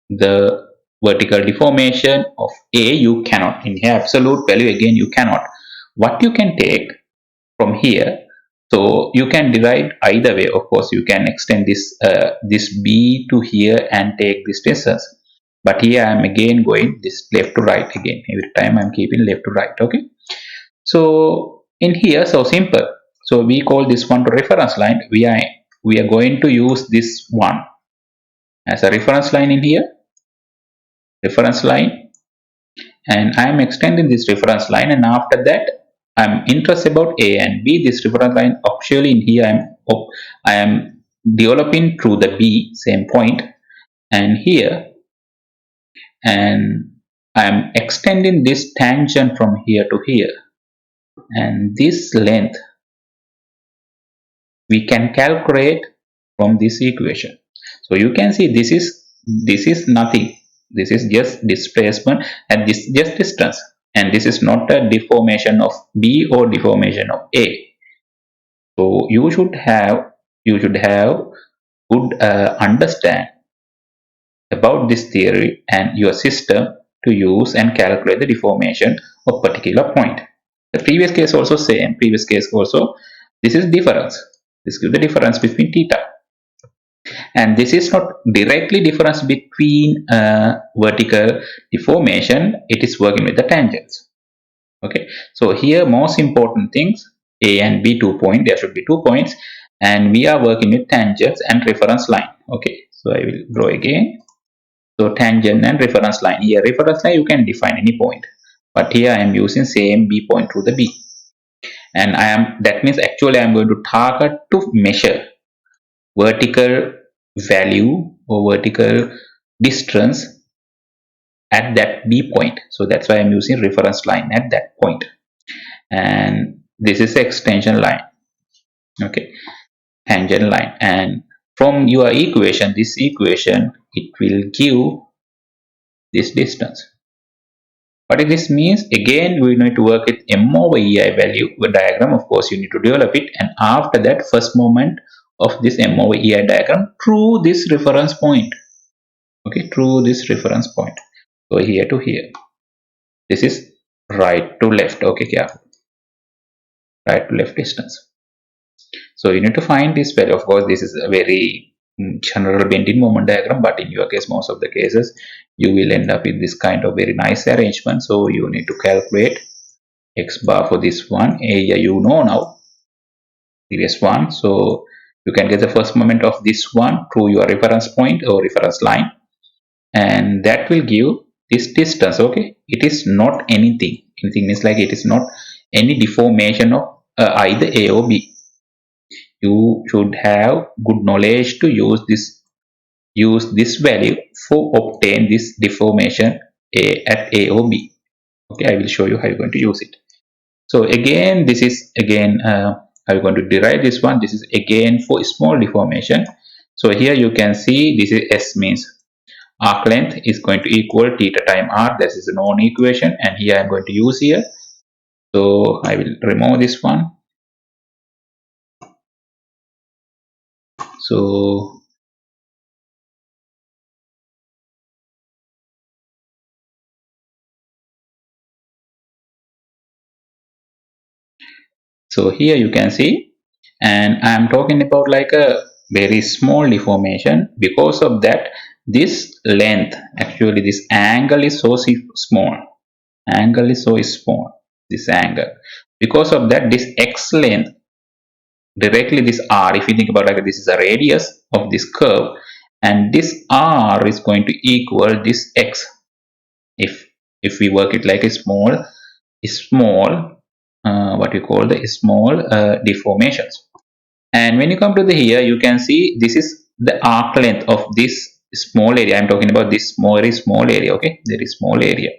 the vertical deformation of A, you cannot. In here absolute value again you cannot. What you can take from here, so you can derive either way. Of course you can extend this this B to here and take this distance, but here I am again going this left to right again. Every time I am keeping left to right. Okay, so in here, so simple. So we call this one to reference line. We are going to use this one as a reference line in here, reference line, and I am extending this reference line, and after that I am interested about A and B. This reference line actually in here I am developing through the B, same point, and here, and I am extending this tangent from here to here, and this length we can calculate from this equation. So you can see this is nothing, this is just displacement, and this is just distance, and this is not a deformation of B or deformation of A. So you should have good understand about this theory and your system to use and calculate the deformation of particular point. The previous case also same, this is difference. This gives the difference between theta. and this is not directly difference between vertical deformation, it is working with the tangents. Okay, so here most important things, A and B 2 point, there should be 2 points, and we are working with tangents and reference line. Okay, so I will draw again. So tangent and reference line. Here reference line you can define any point, but here I am using same B point to the B, and that means actually I am going to target to measure vertical value or vertical distance at that B point. So that's why I'm using reference line at that point. And this is the extension line. Okay, tangent line. And from your equation, this equation, it will give this distance. What this means, again, we need to work with M over EI value diagram. Of course, you need to develop it. And after that, first moment of this M over EI diagram through this reference point. Okay, through this reference point. So here to here. This is right to left. Okay, careful. Right to left distance. So you need to find this value. Of course, this is a very general bending moment diagram, but in your case, most of the cases, you will end up with this kind of very nice arrangement. So you need to calculate X bar for this one. Area you know now, previous one. So you can get the first moment of this one through your reference point or reference line, and that will give this distance. Okay, it is not anything. Anything means like it is not any deformation of either A or B. You should have good knowledge to use this value for obtain this deformation at A or B. Okay, I will show you how you're going to use it. So again, this is again how you're going to derive this one. This is again for small deformation. So here you can see this is S means arc length is going to equal theta time r. This is a known equation, and here I'm going to use here. So I will remove this one. So here you can see, and I am talking about like a very small deformation. Because of that, this length, actually this angle is so small. Angle is so small, this angle. Because of that, this x length, directly this r, if you think about like this is a radius of this curve, and this r is going to equal this x. If we work it like a small what we call the small deformations. And when you come to the here, you can see this is the arc length of this small area. I'm talking about this very small area. Okay, very small area,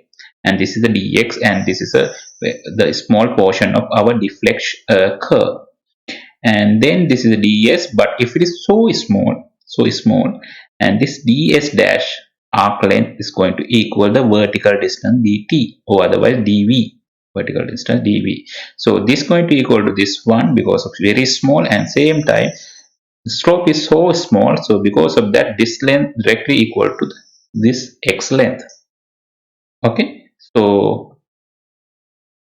and this is the dx, and this is the small portion of our deflection curve. And then this is the ds, but if it is so small, and this ds dash arc length is going to equal the vertical distance dt, or otherwise dv, vertical distance dv. So this is going to equal to this one because of very small, and same time the slope is so small, so because of that this length directly equal to this x length. Okay, so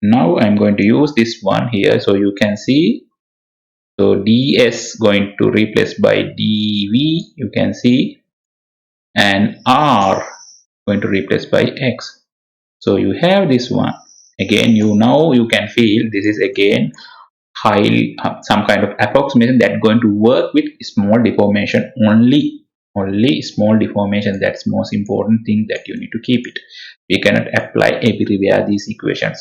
now I'm going to use this one here. So you can see, so ds going to replace by dv, you can see, and r going to replace by x. So you have this one. Again, now you can feel this is again high some kind of approximation that going to work with small deformation only. Only small deformation, that's most important thing that you need to keep it. We cannot apply everywhere these equations.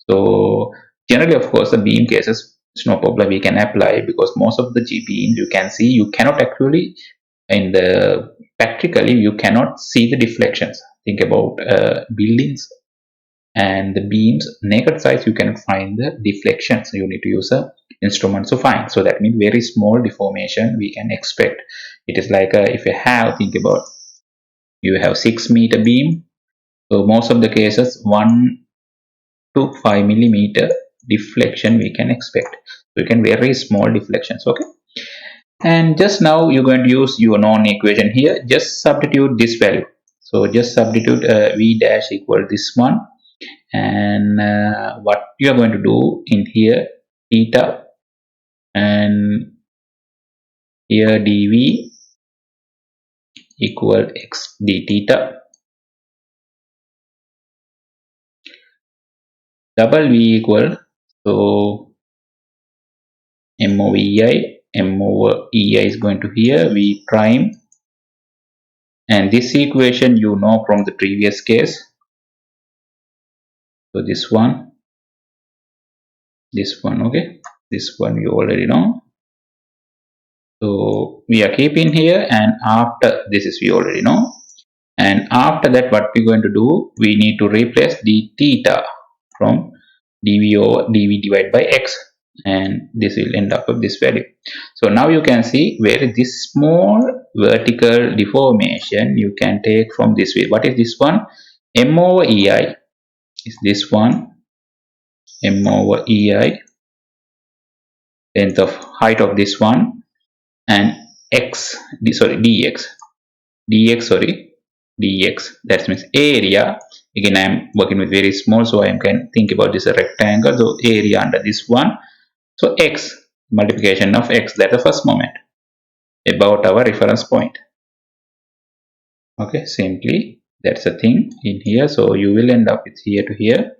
So generally, of course, the beam cases, it's no problem, we can apply, because most of the G beams you can see, you cannot actually in the practically you cannot see the deflections. Think about buildings and the beams naked size, you cannot find the deflection, so you need to use a instrument to find. So that means very small deformation we can expect. It is like if you have, think about, you have 6-meter beam, so most of the cases 1 to 5 millimeter deflection we can expect. So you can very small deflections. Okay, and just now you're going to use your known equation here, just substitute this value. So just substitute v dash equal this one, and what you are going to do in here, theta, and here dv, equal x d theta. Double V equal, so m over ei, m over ei is going to here, v prime, and this equation you know from the previous case. So this one, okay, this one you already know. So we are keeping here, and after this is we already know, and after that what we're going to do, we need to replace d theta from dv over dv divided by x, and this will end up with this value. So now you can see where this small vertical deformation you can take from this way. What is this one? M over ei is this one, m over ei, length of height of this one, and x, sorry, dx, that means area. Again I am working with very small, so I can think about this a rectangle, so area under this one. So x, multiplication of x, that's the first moment about our reference point. Okay, simply that's a thing in here. So you will end up with here to here,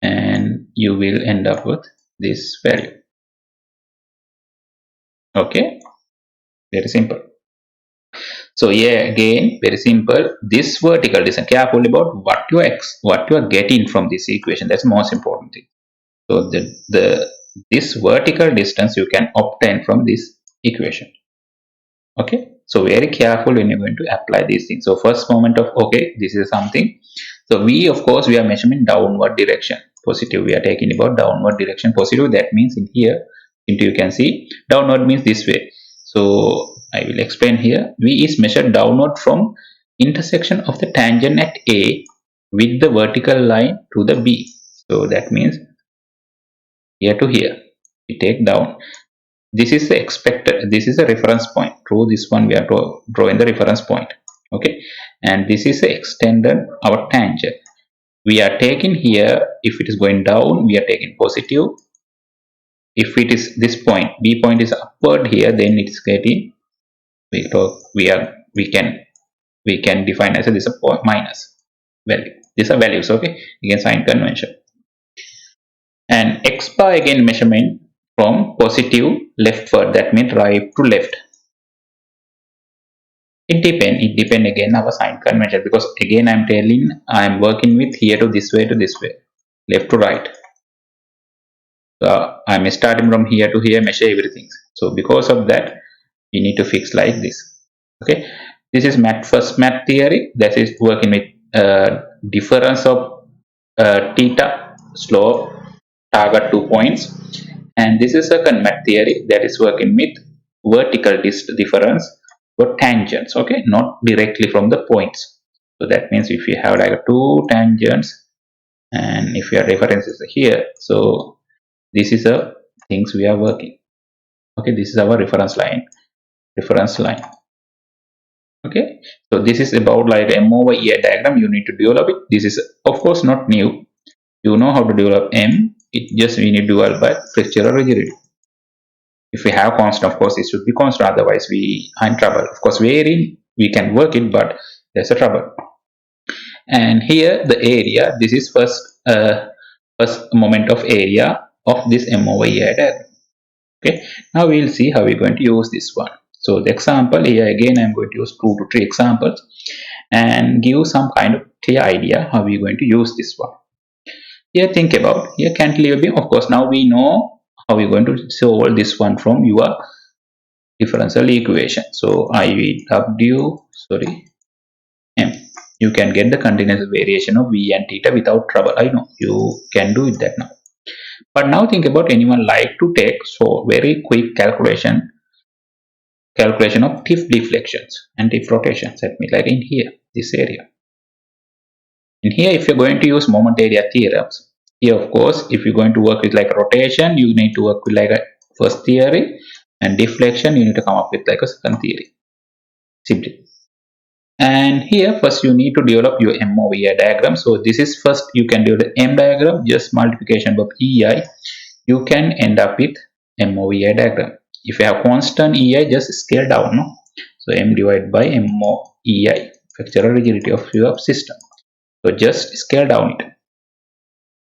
and you will end up with this value. Okay, very simple. So yeah, again very simple. This vertical distance, careful about what you are getting from this equation. That's the most important thing. So this vertical distance you can obtain from this equation. Okay, so very careful when you're going to apply these things. So first moment of, okay, this is something. So we, of course, we are measuring downward direction, positive. We are taking about downward direction, positive. That means in here, you can see downward means this way. So I will explain here. V is measured downward from intersection of the tangent at A with the vertical line to the B. So that means here to here, we take down. This is the expected, this is a reference point. Through this one we are drawing the reference point. Okay, and this is the extended our tangent. We are taking here, if it is going down, we are taking positive. If it is this point, B point is upward here, then it is getting, we can define as this a point minus value. These are values. Okay, again sign convention. And x bar again measurement from positive leftward, that means right to left. It depend again our sign convention, because again I am working with here to this way, left to right. So I am starting from here to here, measure everything. So because of that, we need to fix like this. Okay, this is first math theory, that is working with difference of theta, slope, target 2 points, and this is second math theory, that is working with vertical difference for tangents. Okay, not directly from the points. So that means if you have like two tangents, and if your reference is here, so this is the things we are working. Okay, this is our reference line. Okay, so this is about like M over E diagram. You need to develop it. This is of course not new. You know how to develop M. It just we need to develop by flexural rigidity. If we have constant, of course it should be constant, otherwise we are in trouble. Of course wherein we can work it, but there's a trouble. And here the area, this is first moment of area of this M over E diagram. Okay, now we'll see how we're going to use this one. So the example here, again I'm going to use 2 to 3 examples and give some kind of clear idea how we're going to use this one. Here think about, here cantilever beam, of course now we know how we're going to solve this one from your differential equation. So IW, M, you can get the continuous variation of V and theta without trouble. I know you can do it that now. But now think about, anyone like to take so very quick calculation of tip deflections and tip rotations, let me like in here, this area. In here, if you're going to use moment area theorems, here of course if you're going to work with like a rotation, you need to work with like a first theory, and deflection you need to come up with like a second theory simply. And here first you need to develop your M over E diagram. So this is first you can develop M diagram, just multiplication of EI, you can end up with M over E diagram. If you have constant EI, just scale down, no? So M divided by MOEI, fractional rigidity of your system. So just scale down it.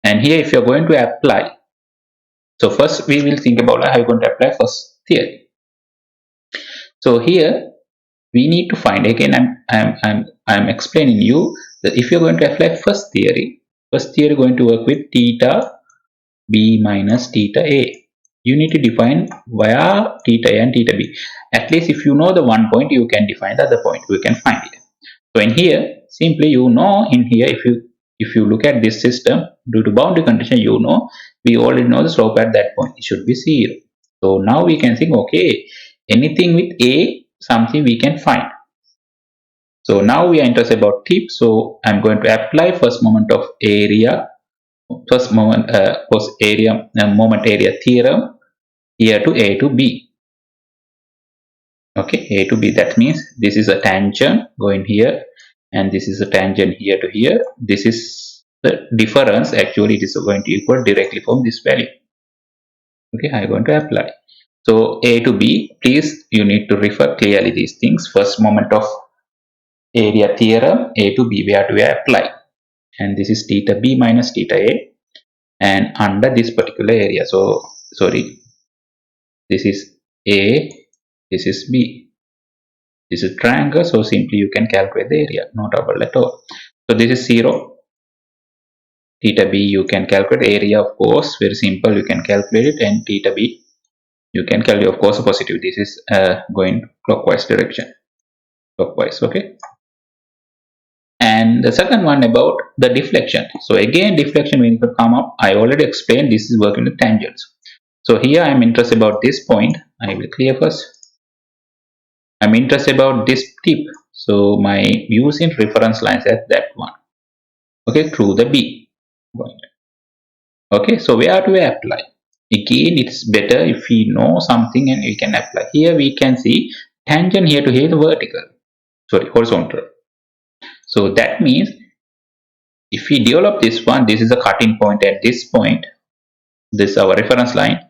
And here if you're going to apply, so first we will think about how you're going to apply first theory. So here we need to find, again I'm explaining you that if you're going to apply first theory going to work with theta b minus theta a. You need to define via theta a and theta b. At least if you know the one point, you can define the other point, you can find it. So in here simply, you know, in here if you look at this system, due to boundary condition, you know, we already know the slope at that point, it should be 0. So now we can think, okay, anything with a, something we can find. So now we are interested about tip. So I'm going to apply first moment of area, first moment first area moment area theorem here to a to b. Okay, a to b, that means this is a tangent going here, and this is a tangent here to here. This is the difference. Actually, it is going to equal directly from this value. Okay, I'm going to apply. So a to b, please you need to refer clearly these things. First moment of area theorem, a to b, where do we apply? And this is theta b minus theta a, and under this particular area. So sorry, this is a, this is b, this is triangle. So simply you can calculate the area, no trouble at all. So this is 0, theta b, you can calculate area, of course, very simple, you can calculate it, and theta b you can calculate, of course, positive. This is going clockwise direction, clockwise. Okay. And the second one about the deflection. So again, deflection when it will come up, I already explained this is working with tangents. So here I am interested about this point. I will clear first. I'm interested about this tip. So my using reference lines at that one. Okay, through the B point. Okay, so where do we apply? Again, it's better if we know something and we can apply. Here we can see tangent here to here the vertical. Sorry, horizontal. So that means if we develop this one, this is a cutting point at this point. This is our reference line.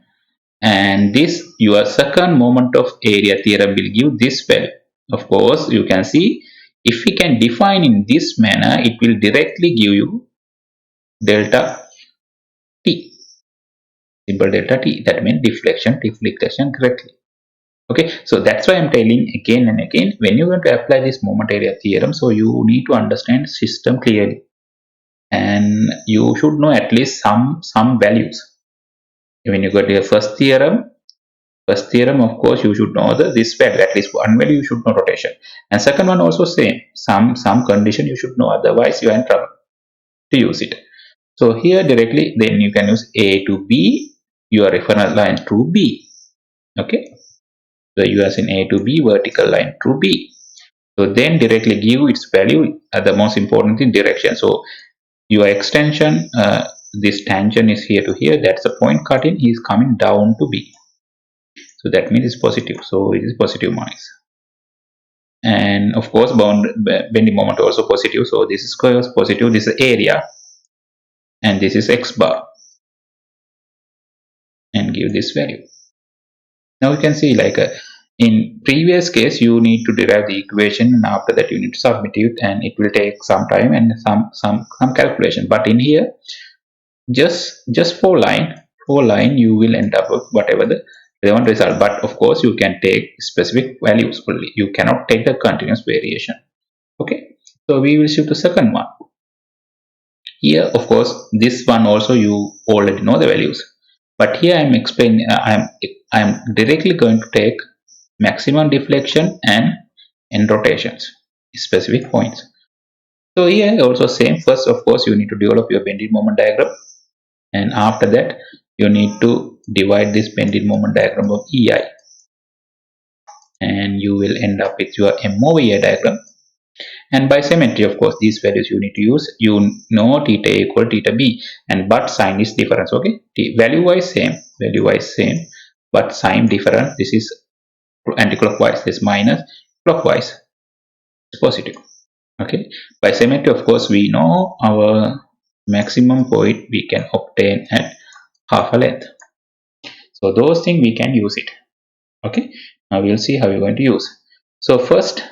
And this your second moment of area theorem will give this value. Of course, you can see if we can define in this manner, it will directly give you delta t, simple delta t. That means deflection correctly. Okay, so that's why I'm telling again and again, when you're going to apply this moment area theorem, so you need to understand system clearly, and you should know at least some values. When you go to your first theorem, of course, you should know this value, at least one value you should know rotation. And second one also same, some condition you should know, otherwise you are in trouble to use it. So here directly, then you can use A to B, your reference line to B. Okay, so you are in A to B, vertical line to B. So then directly give its value, the most important thing, direction. So your extension, this tangent is here to here, that's the point cut in, is coming down to B. So that means it's positive. So it is positive minus. And of course, bending moment also positive. So this is square is positive. This is area, and this is x bar, and give this value. Now you can see, like in previous case, you need to derive the equation, and after that you need to submit it, and it will take some time and some calculation. But in here, just four line, you will end up with whatever the relevant result. But of course, you can take specific values only. You cannot take the continuous variation. Okay, so we will shift to second one. Here, of course, this one also you already know the values. But here I'm explaining. I'm directly going to take maximum deflection and end rotations, specific points. So here also same. First, of course, you need to develop your bending moment diagram, and after that you need to divide this bending moment diagram of EI, and you will end up with your MOVA diagram. And by symmetry, of course, these values you need to use. You know theta equal theta b, and but sign is difference. Okay, value wise same, but sign different. This is anti-clockwise, this minus, clockwise is positive. Okay, by symmetry, of course, we know our maximum point we can obtain at half a length. So those things we can use it. Okay, now we'll see how we're going to use. So first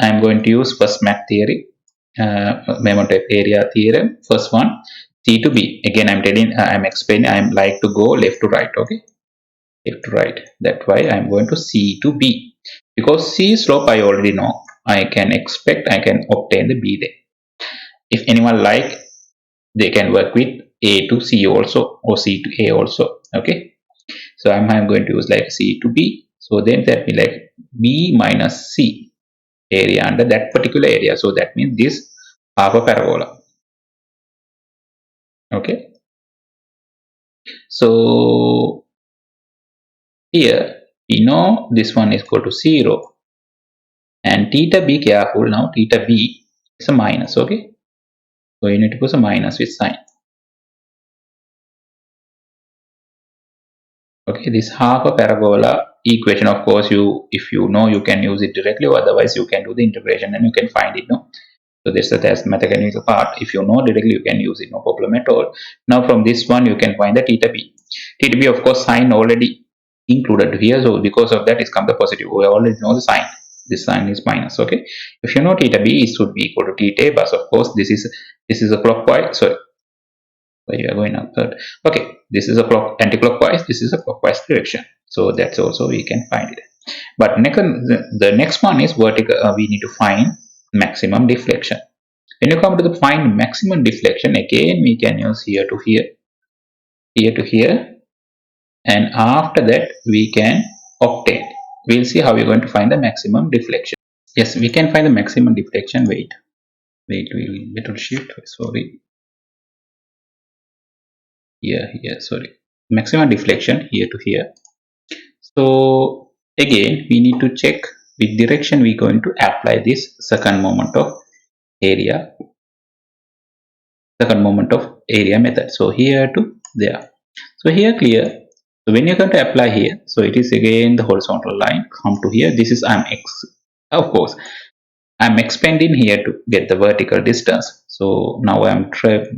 I am going to use first MAC theory, moment of area theorem. First one, C to B. Again, I'm telling, I'm explaining. I'm like to go left to right. Okay, left to right. That's why I'm going to C to B, because C slope I already know. I can expect, I can obtain the B there. If anyone like, they can work with A to C also, or C to A also. Okay, so I'm going to use like C to B. So then that will be like B minus C area under that particular area. So that means this half a parabola. Okay, so here we know this one is equal to 0, and theta b, careful now, theta b is a minus. Okay, so you need to put a minus with sign. Okay, this half a parabola equation, of course, you, if you know, you can use it directly, or otherwise you can do the integration and you can find it. No, so this is the mathematical part. If you know directly, you can use it, no problem at all. Now from this one you can find the theta b. Theta b, of course, sign already included here, so because of that it comes the positive. We already know the sign. This sign is minus. Okay, if you know theta b, it should be equal to theta a, but of course this is a clockwise. Sorry, where you are going up third. Okay, this is a anti-clockwise. This is a clockwise direction. So that's also we can find it. But the next one is vertical. We need to find maximum deflection. When you come to the find maximum deflection, again we can use here to here, here to here, and after that we can obtain. We'll see how we're going to find the maximum deflection. Yes, we can find the maximum deflection. Wait, we'll get to shift. Sorry, here, sorry. Maximum deflection here to here. So again, we need to check which direction we're going to apply this second moment of area method. So here to there. So here clear. So when you're going to apply here, so it is again the horizontal line. Come to here. This is of course I'm expanding here to get the vertical distance. So now I'm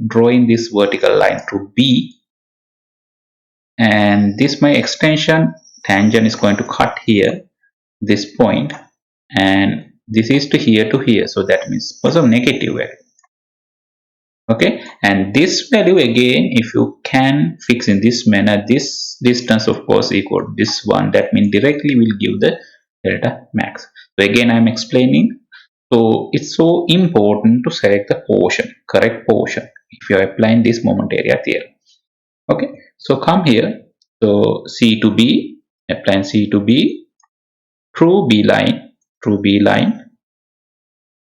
drawing this vertical line to B, and this my extension tangent is going to cut here this point, and this is to here. So that means also negative value. Okay, and this value again, if you can fix in this manner, this distance of course equal to this one, that means directly will give the delta max. So again I'm explaining. So it's so important to select the portion, correct portion, if you are applying this moment area theorem. Okay, so come here. So C to B, applying C to B, true B line,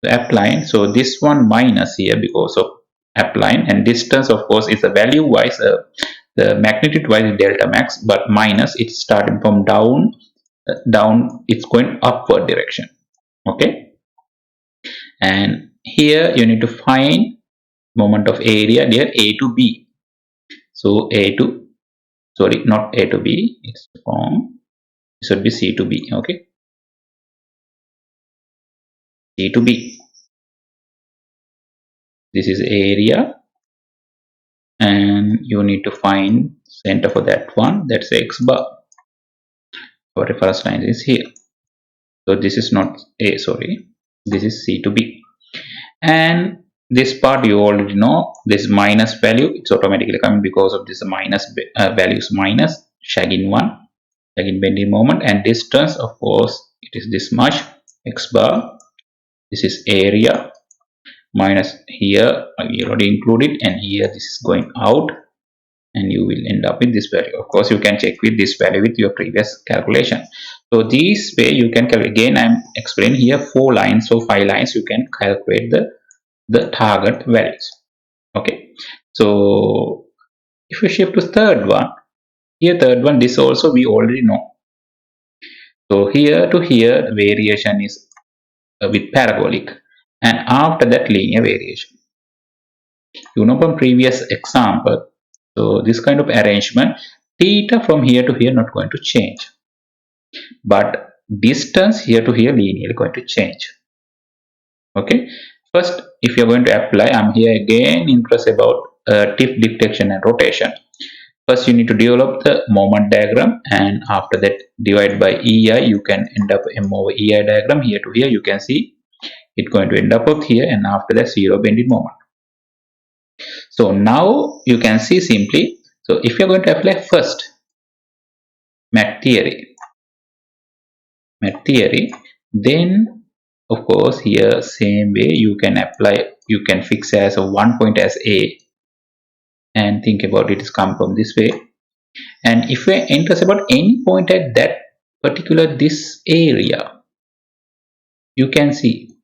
applying. So this one minus here because of applying, and distance of course is the value wise, the magnitude wise delta max, but minus it's starting from down, it's going upward direction. Okay, and here you need to find moment of area near A to B. So not A to B, it's wrong, it should be C to B. Okay, C to B, this is area, and you need to find center for that one, that's X bar. Our reference line is here. So this is not A, sorry, this is C to B. And this part you already know, this minus value, it's automatically coming because of this minus values minus shagging bending moment, and distance of course it is this much, X bar. This is area minus here, we already included, and here this is going out, and you will end up with this value. Of course you can check with this value with your previous calculation. So this way you can calculate. Again I'm explaining here 4 lines, so 5 lines you can calculate the target values. Okay, so if you shift to third one, this also we already know. So here to here variation is with parabolic, and after that linear variation. You know from previous example, so this kind of arrangement, theta from here to here not going to change, but distance here to here linearly going to change. Okay, first if you're going to apply, I'm here again interested about tip deflection and rotation. First you need to develop the moment diagram, and after that divide by EI, you can end up M over EI diagram. Here to here you can see it going to end up here, and after that zero bending moment. So now you can see simply, so if you're going to apply first mat theory, then of course here same way you can apply, you can fix as a one point as A, and think about it is come from this way. And if we're interested about any point at that particular this area, you can see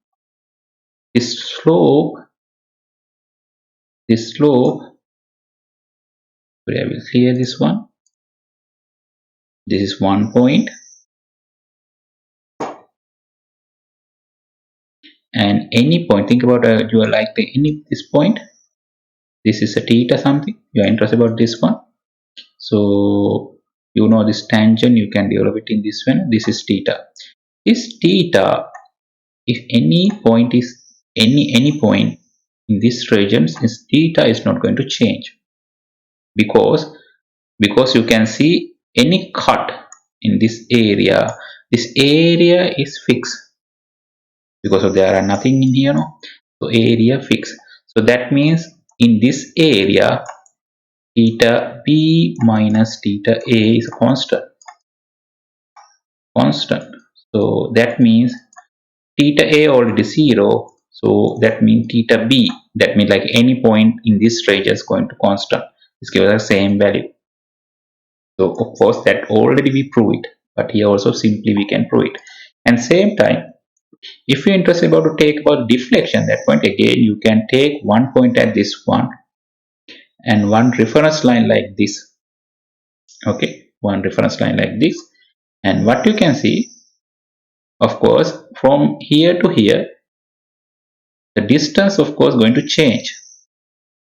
this slope, sorry, I will clear this one. This is one point, and any point, think about you are like any this point, this is a theta something, you are interested about this one. So you know this tangent, you can develop it in this one. This is theta. This theta, if any point is any point in this region, this theta is not going to change, because you can see any cut in this area is fixed, because of there are nothing in here, no. So area fixed. So that means in this area theta b minus theta a is a constant. So that means theta a already 0, so that means theta b, that means like any point in this range is going to constant, this gives us the same value. So of course that already we prove it, but here also simply we can prove it. And same time, if you're interested about to take about deflection, that point again you can take one point at this one and one reference line like this. Okay, one reference line like this, and what you can see, of course, from here to here, the distance of course going to change.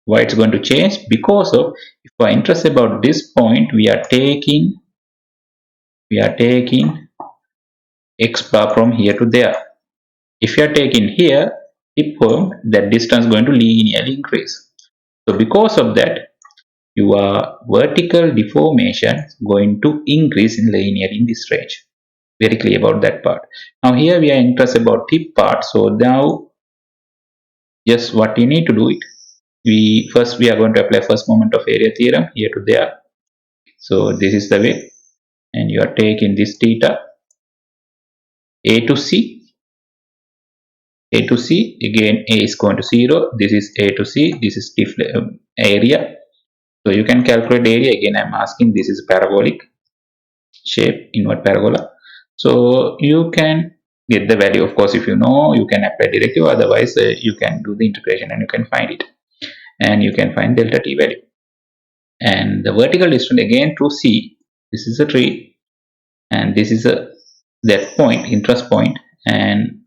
Why it's going to change? Because of, if we are interested about this point, we are taking x bar from here to there. If you are taking here tip point, that distance going to linearly increase. So because of that, your vertical deformation going to increase in linear in this range. Very clear about that part. Now here we are interested about tip part. So now just what you need to do it. We are going to apply first moment of area theorem here to there. So this is the way, and you are taking this theta a to c, again a is going to 0, this is a to c, this is area. So you can calculate area. Again I'm asking, this is parabolic shape, invert parabola, so you can get the value. Of course if you know, you can apply directly, otherwise you can do the integration and you can find it, and you can find delta t value. And the vertical distance again through c, this is a tree, and this is that point, interest point. And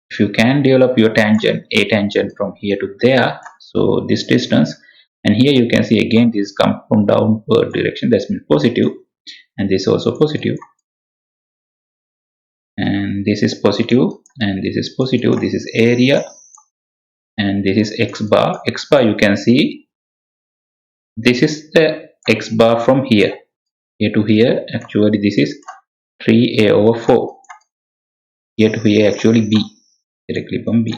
if you can develop your tangent, a tangent from here to there, so this distance, and here you can see again this come from downward direction, that's means positive, and this also positive, and this is positive, and this is positive, this is area, and this is x bar. You can see this is the x bar from here to here, actually this is 3a over 4, here to here actually b, directly from b.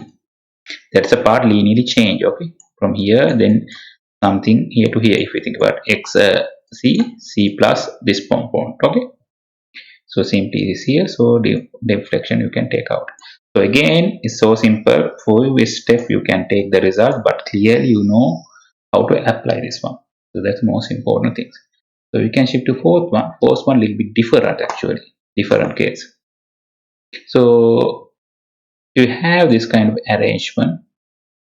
That's a part linearly change, okay, from here then something here to here. If we think about x c plus this component, okay. So simply this here, so the deflection you can take out. So again it's so simple, for every step you can take the result, but clearly you know how to apply this one. So that's the most important things. So we can shift to fourth one little bit different, actually different case. So you have this kind of arrangement,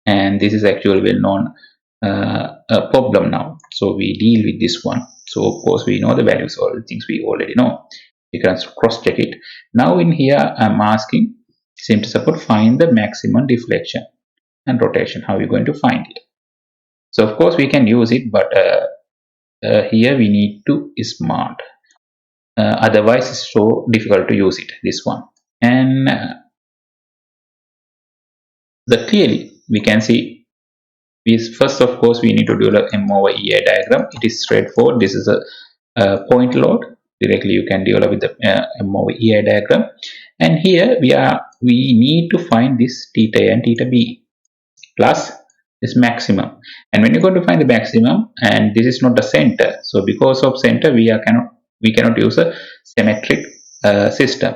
and this is actually well known a problem now, so we deal with this one. So of course we know the values, all the things we already know, you can cross check it. Now in here I'm asking, simply support, find the maximum deflection and rotation. How are you going to find it? So of course we can use it, but here we need to be smart, otherwise it's so difficult to use it, this one. And clearly we can see First of course we need to do the M over EI diagram. It is straightforward. This is a point load. Directly you can develop with the M over EI diagram. And here we need to find this theta A and theta B plus this maximum. And when you're going to find the maximum, and this is not the center, so because of center we cannot use a symmetric system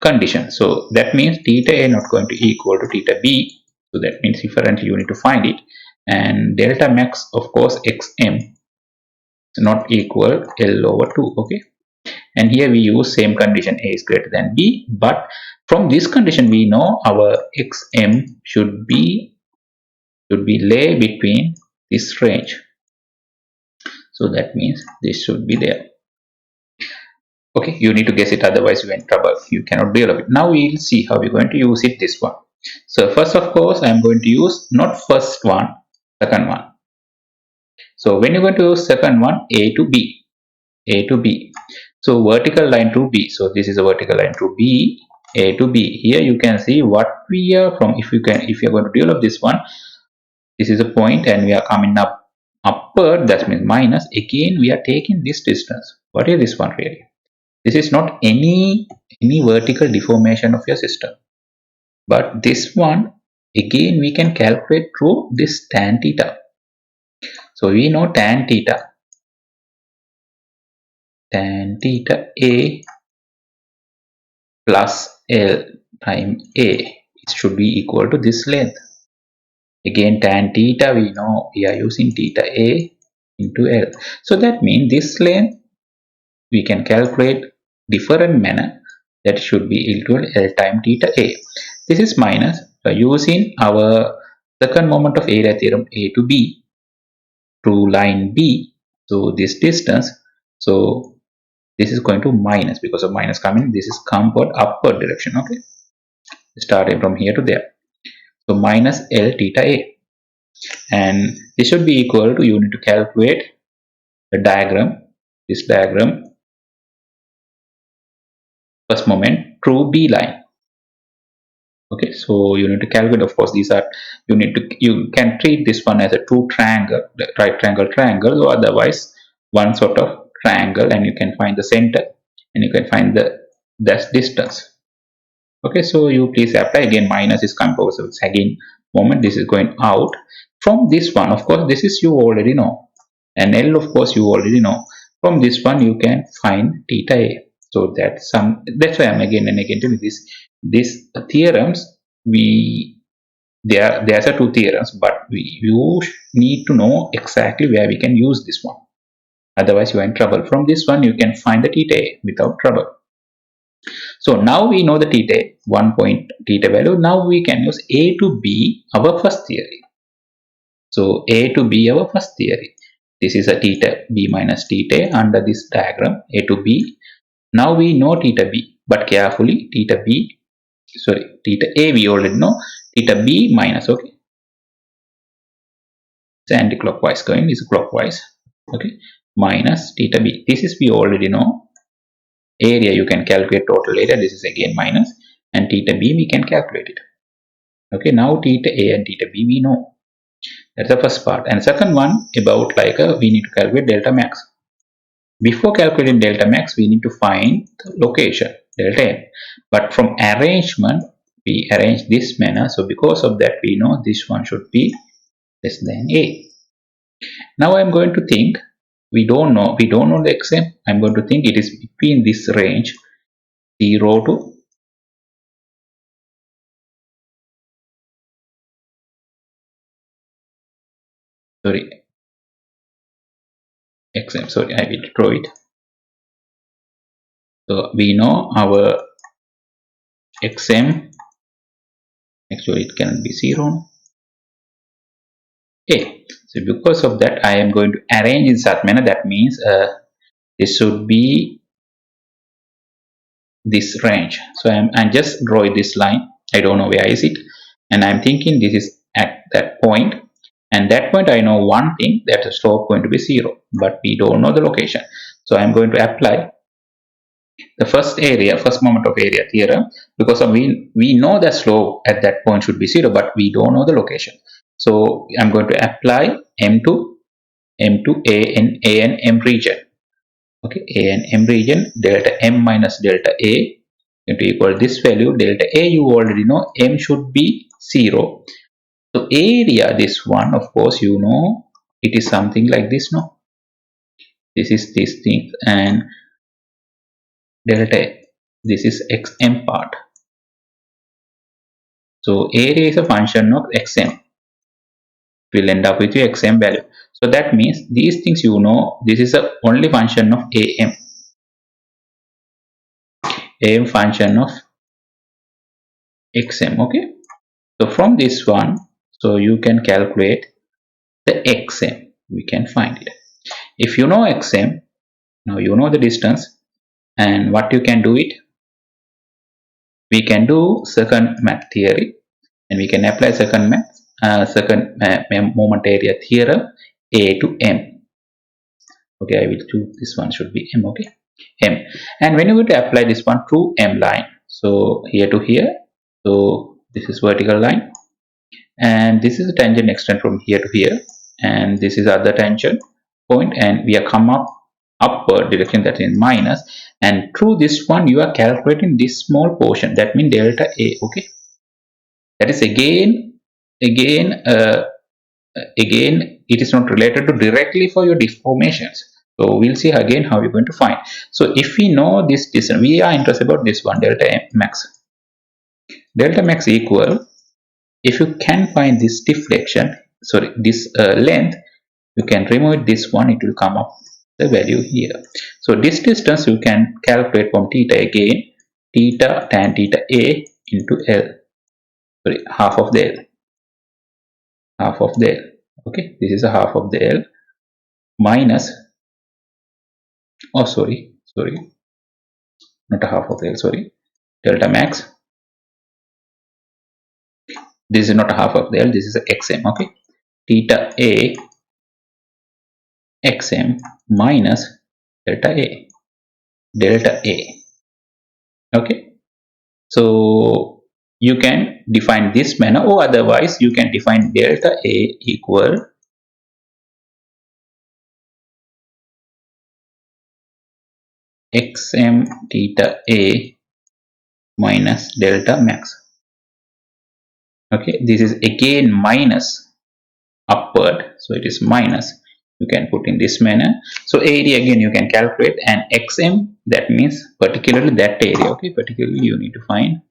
condition. So that means theta A not going to equal to theta B. So that means differently you need to find it. And delta max, of course, xm is not equal L over 2. Okay. And here we use same condition, A is greater than B. But from this condition we know our xm should be lay between this range. So that means this should be there. Okay, you need to guess it, otherwise you are in trouble. You cannot develop it. Now we will see how we're going to use it, this one. So first of course I am going to use not first one, second one. So when you're going to use second one, A to B. So vertical line to B. So this is a vertical line to B, A to B. Here you can see what we are from. If you're going to develop this one, this is a point and we are coming up upward, that means minus. Again we are taking this distance. What is this one really? This is not any vertical deformation of your system, but this one again we can calculate through this tan theta. So we know tan theta A plus L times A, it should be equal to this length. Again tan theta, we know we are using theta A into L. So that means this length we can calculate different manner, that should be equal to L times theta A. This is minus using our second moment of area theorem, A to B through line B. So this distance, so this is going to minus, because of minus coming, this is upward direction. Okay, starting from here to there. So minus L theta A, and this should be equal to, you need to calculate the diagram, this diagram, first moment through B line. Okay, so you need to calculate, of course these are, you can treat this one as a two triangle, right triangle, or otherwise one sort of triangle, and you can find the center and you can find the distance. Okay, so you please apply. Again minus is composed, so it's again moment, this is going out from this one. Of course this is you already know, and L of course you already know. From this one you can find theta A. So that's why I'm again and again telling these theorems. There's a two theorems, but you need to know exactly where we can use this one. Otherwise you are in trouble. From this one you can find the theta A without trouble. So now we know the theta, 1 point theta value. Now we can use A to B, our first theory. So A to B, our first theory. This is a theta B minus theta under this diagram, A to B. Now we know theta B, but carefully, theta A we already know, theta B minus, okay. It's anti-clockwise going, this is clockwise, okay, minus theta B. This is we already know. Area you can calculate total area, this is again minus, and theta B we can calculate it. Okay, now theta A and theta B we know. That's the first part. And second one about we need to calculate delta max. Before calculating delta max, we need to find the location, delta n. But from arrangement, we arrange this manner. So because of that, we know this one should be less than A. Now I'm going to think, we don't know the xm. I'm going to think it is between this range 0 to xm. Sorry, I will draw it. So we know our xm, actually it cannot be 0. A. So because of that, I am going to arrange in such manner. That means this should be this range. So I'm just drawing this line. I don't know where is it, and I'm thinking this is at that point. And that point I know one thing, that the slope going to be 0, but we don't know the location. So I'm going to apply the first moment of area theorem, because we know the slope at that point should be 0, but we don't know the location. So I'm going to apply M to A and M region. Okay, A and M region, delta M minus delta A into equal this value. Delta A you already know, M should be 0. So area, this one, of course, you know, it is something like this, no? This is this thing, and delta, this is xm part. So area is a function of xm. Will end up with your xm value. So that means these things, you know, this is a only function of am function of xm. Okay, so from this one, so you can calculate the xm. We can find it. If you know xm, now you know the distance, and what you can do it, we can do second math theory, and we can apply second moment area theorem, A to M. Okay, I will choose this one, should be M. Okay, M. And when you going to apply this one to M line, so here to here, so this is vertical line, and this is a tangent extend from here to here, and this is other tangent point, and we are come up upward direction, that is minus, and through this one you are calculating this small portion, that means delta A. Okay, that is again it is not related to directly for your deformations. So we'll see again how we're going to find. So if we know this distance, we are interested about this one, delta max. Delta max equal, if you can find this deflection, sorry, this length, you can remove this one, it will come up the value here. So this distance you can calculate from theta again, theta tan theta A into L, sorry, half of the L, half of the L. Okay, this is a half of the L minus, oh sorry, not a half of the L, sorry, delta max, this is not a half of the L, this is a xm. Okay, theta A xm minus delta A, okay. So you can define this manner, or otherwise you can define delta A equal xm theta A minus delta max. Okay, this is again minus upward, so it is minus, you can put in this manner. So area again you can calculate, and xm, that means particularly that area. Okay, particularly you need to find.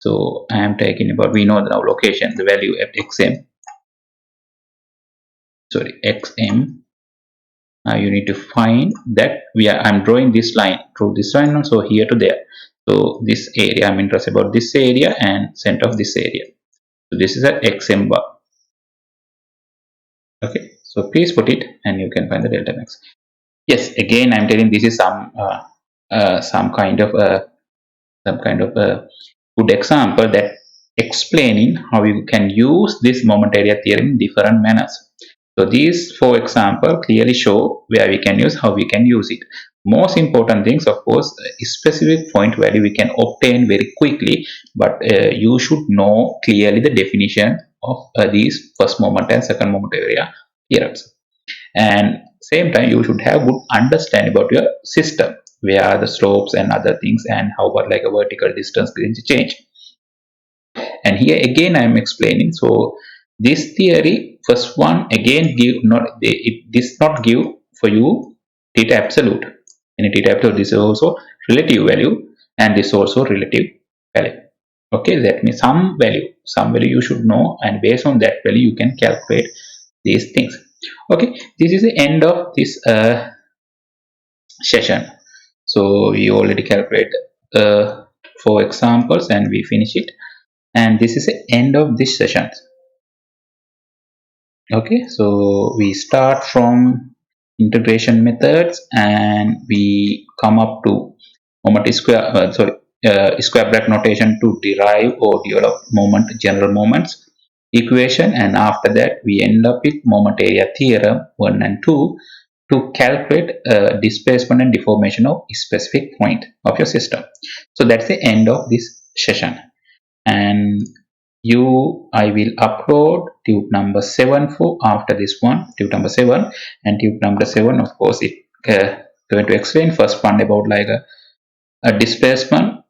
So I am taking about, we know the now location, the value at xm, sorry, xm. You need to find that I'm drawing this line through this line, so here to there. So this area, I'm interested about this area and center of this area. So this is a xm bar. Okay, so please put it and you can find the delta max. Yes, again I'm telling this is some kind of a good example that explaining how you can use this moment area theorem in different manners. So these 4 examples clearly show where we can use, how we can use it. Most important things, of course, a specific point value we can obtain very quickly, but you should know clearly the definition of these first moment and second moment area theorems. And same time you should have good understanding about your system, where are the slopes and other things, and how about like a vertical distance change. And here again I am explaining. So this theory, first one, again give not, it does not give for you theta absolute. In theta absolute, this is also relative value, and this also relative value. Okay, that means some value you should know, and based on that value you can calculate these things. Okay, this is the end of this session. So we already calculated 4 examples and we finish it, and this is the end of this session. Okay, so we start from integration methods and we come up to moment square square bracket notation to derive or develop general moments equation, and after that we end up with moment area theorem 1 and 2 to calculate displacement and deformation of a specific point of your system. So that's the end of this session, and I will upload tube number 7 for after this one, tube number 7. And tube number 7, of course, it going to explain first one about like a displacement,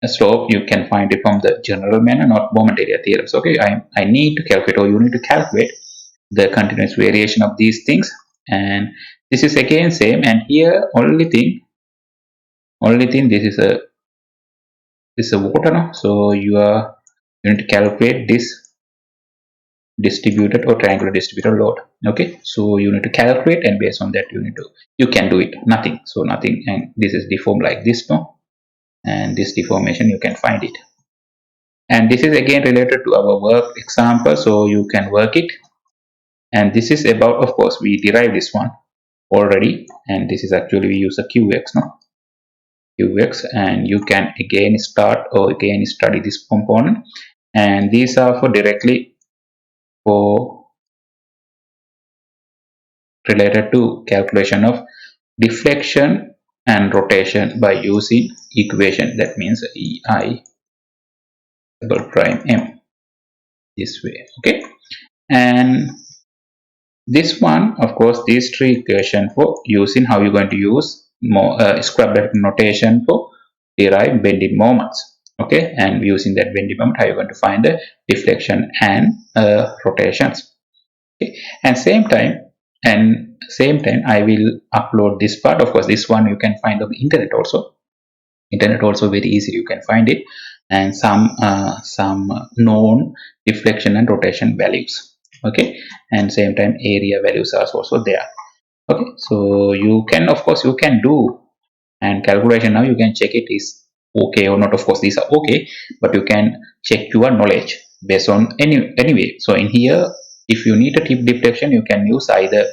a slope. You can find it from the general manner, not moment area theorems. Okay, I need to calculate, or you need to calculate the continuous variation of these things. And this is again same, and here only thing, this is a water, no? So you need to calculate this distributed or triangular distributed load. Okay, so you need to calculate, and based on that you can do it. Nothing, so nothing. And this is deformed like this, no? And this deformation you can find it. And this is again related to our work example, so you can work it. And this is about, of course, we derived this one already, and this is actually we use a qx, no? Qx, and you can again start or again study this component. And these are for directly for related to calculation of deflection and rotation by using equation, that means ei double prime m, this way. Okay, and this one, of course, these three equation for using how you're going to use more square bracket notation for derive bending moments. Okay, and using that bending moment, how you're going to find the deflection and rotations. Okay, and same time I will upload this part. Of course, this one you can find on the internet also. Internet also very easy, you can find it, and some known deflection and rotation values. Okay, and same time area values are also there. Okay, so you can, of course, you can do and calculation. Now you can check it is okay or not. Of course, these are okay, but you can check your knowledge based on anyway. So in here, if you need a tip deflection, you can use either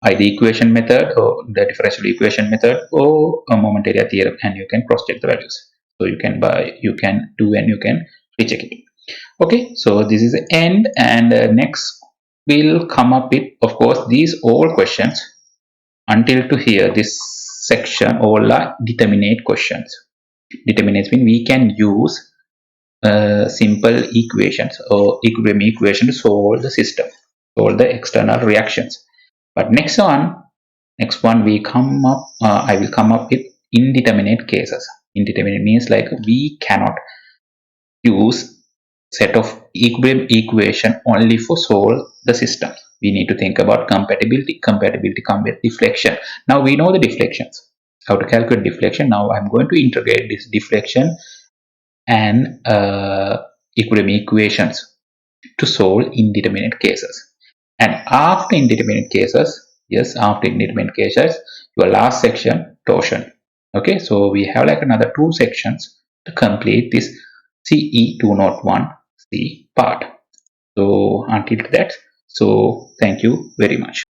equation method or the differential equation method or a moment area theorem, and you can cross check the values. So you can do and you can recheck it. Okay, so this is the end, and next we'll come up with, of course, these all questions until to here. This section all are determinate questions. Determinates mean we can use simple equations or equilibrium equation to solve the system, solve the external reactions. But next one we come up, I will come up with indeterminate cases. Indeterminate means like we cannot use set of equilibrium equation only for solve the system. We need to think about compatibility. Compatibility come with deflection. Now we know the deflections, how to calculate deflection. Now I'm going to integrate this deflection and equilibrium equations to solve indeterminate cases. And after indeterminate cases, yes, after indeterminate cases, your last section, torsion. Okay, so we have like another 2 sections to complete this CE201C part. So until that, so thank you very much.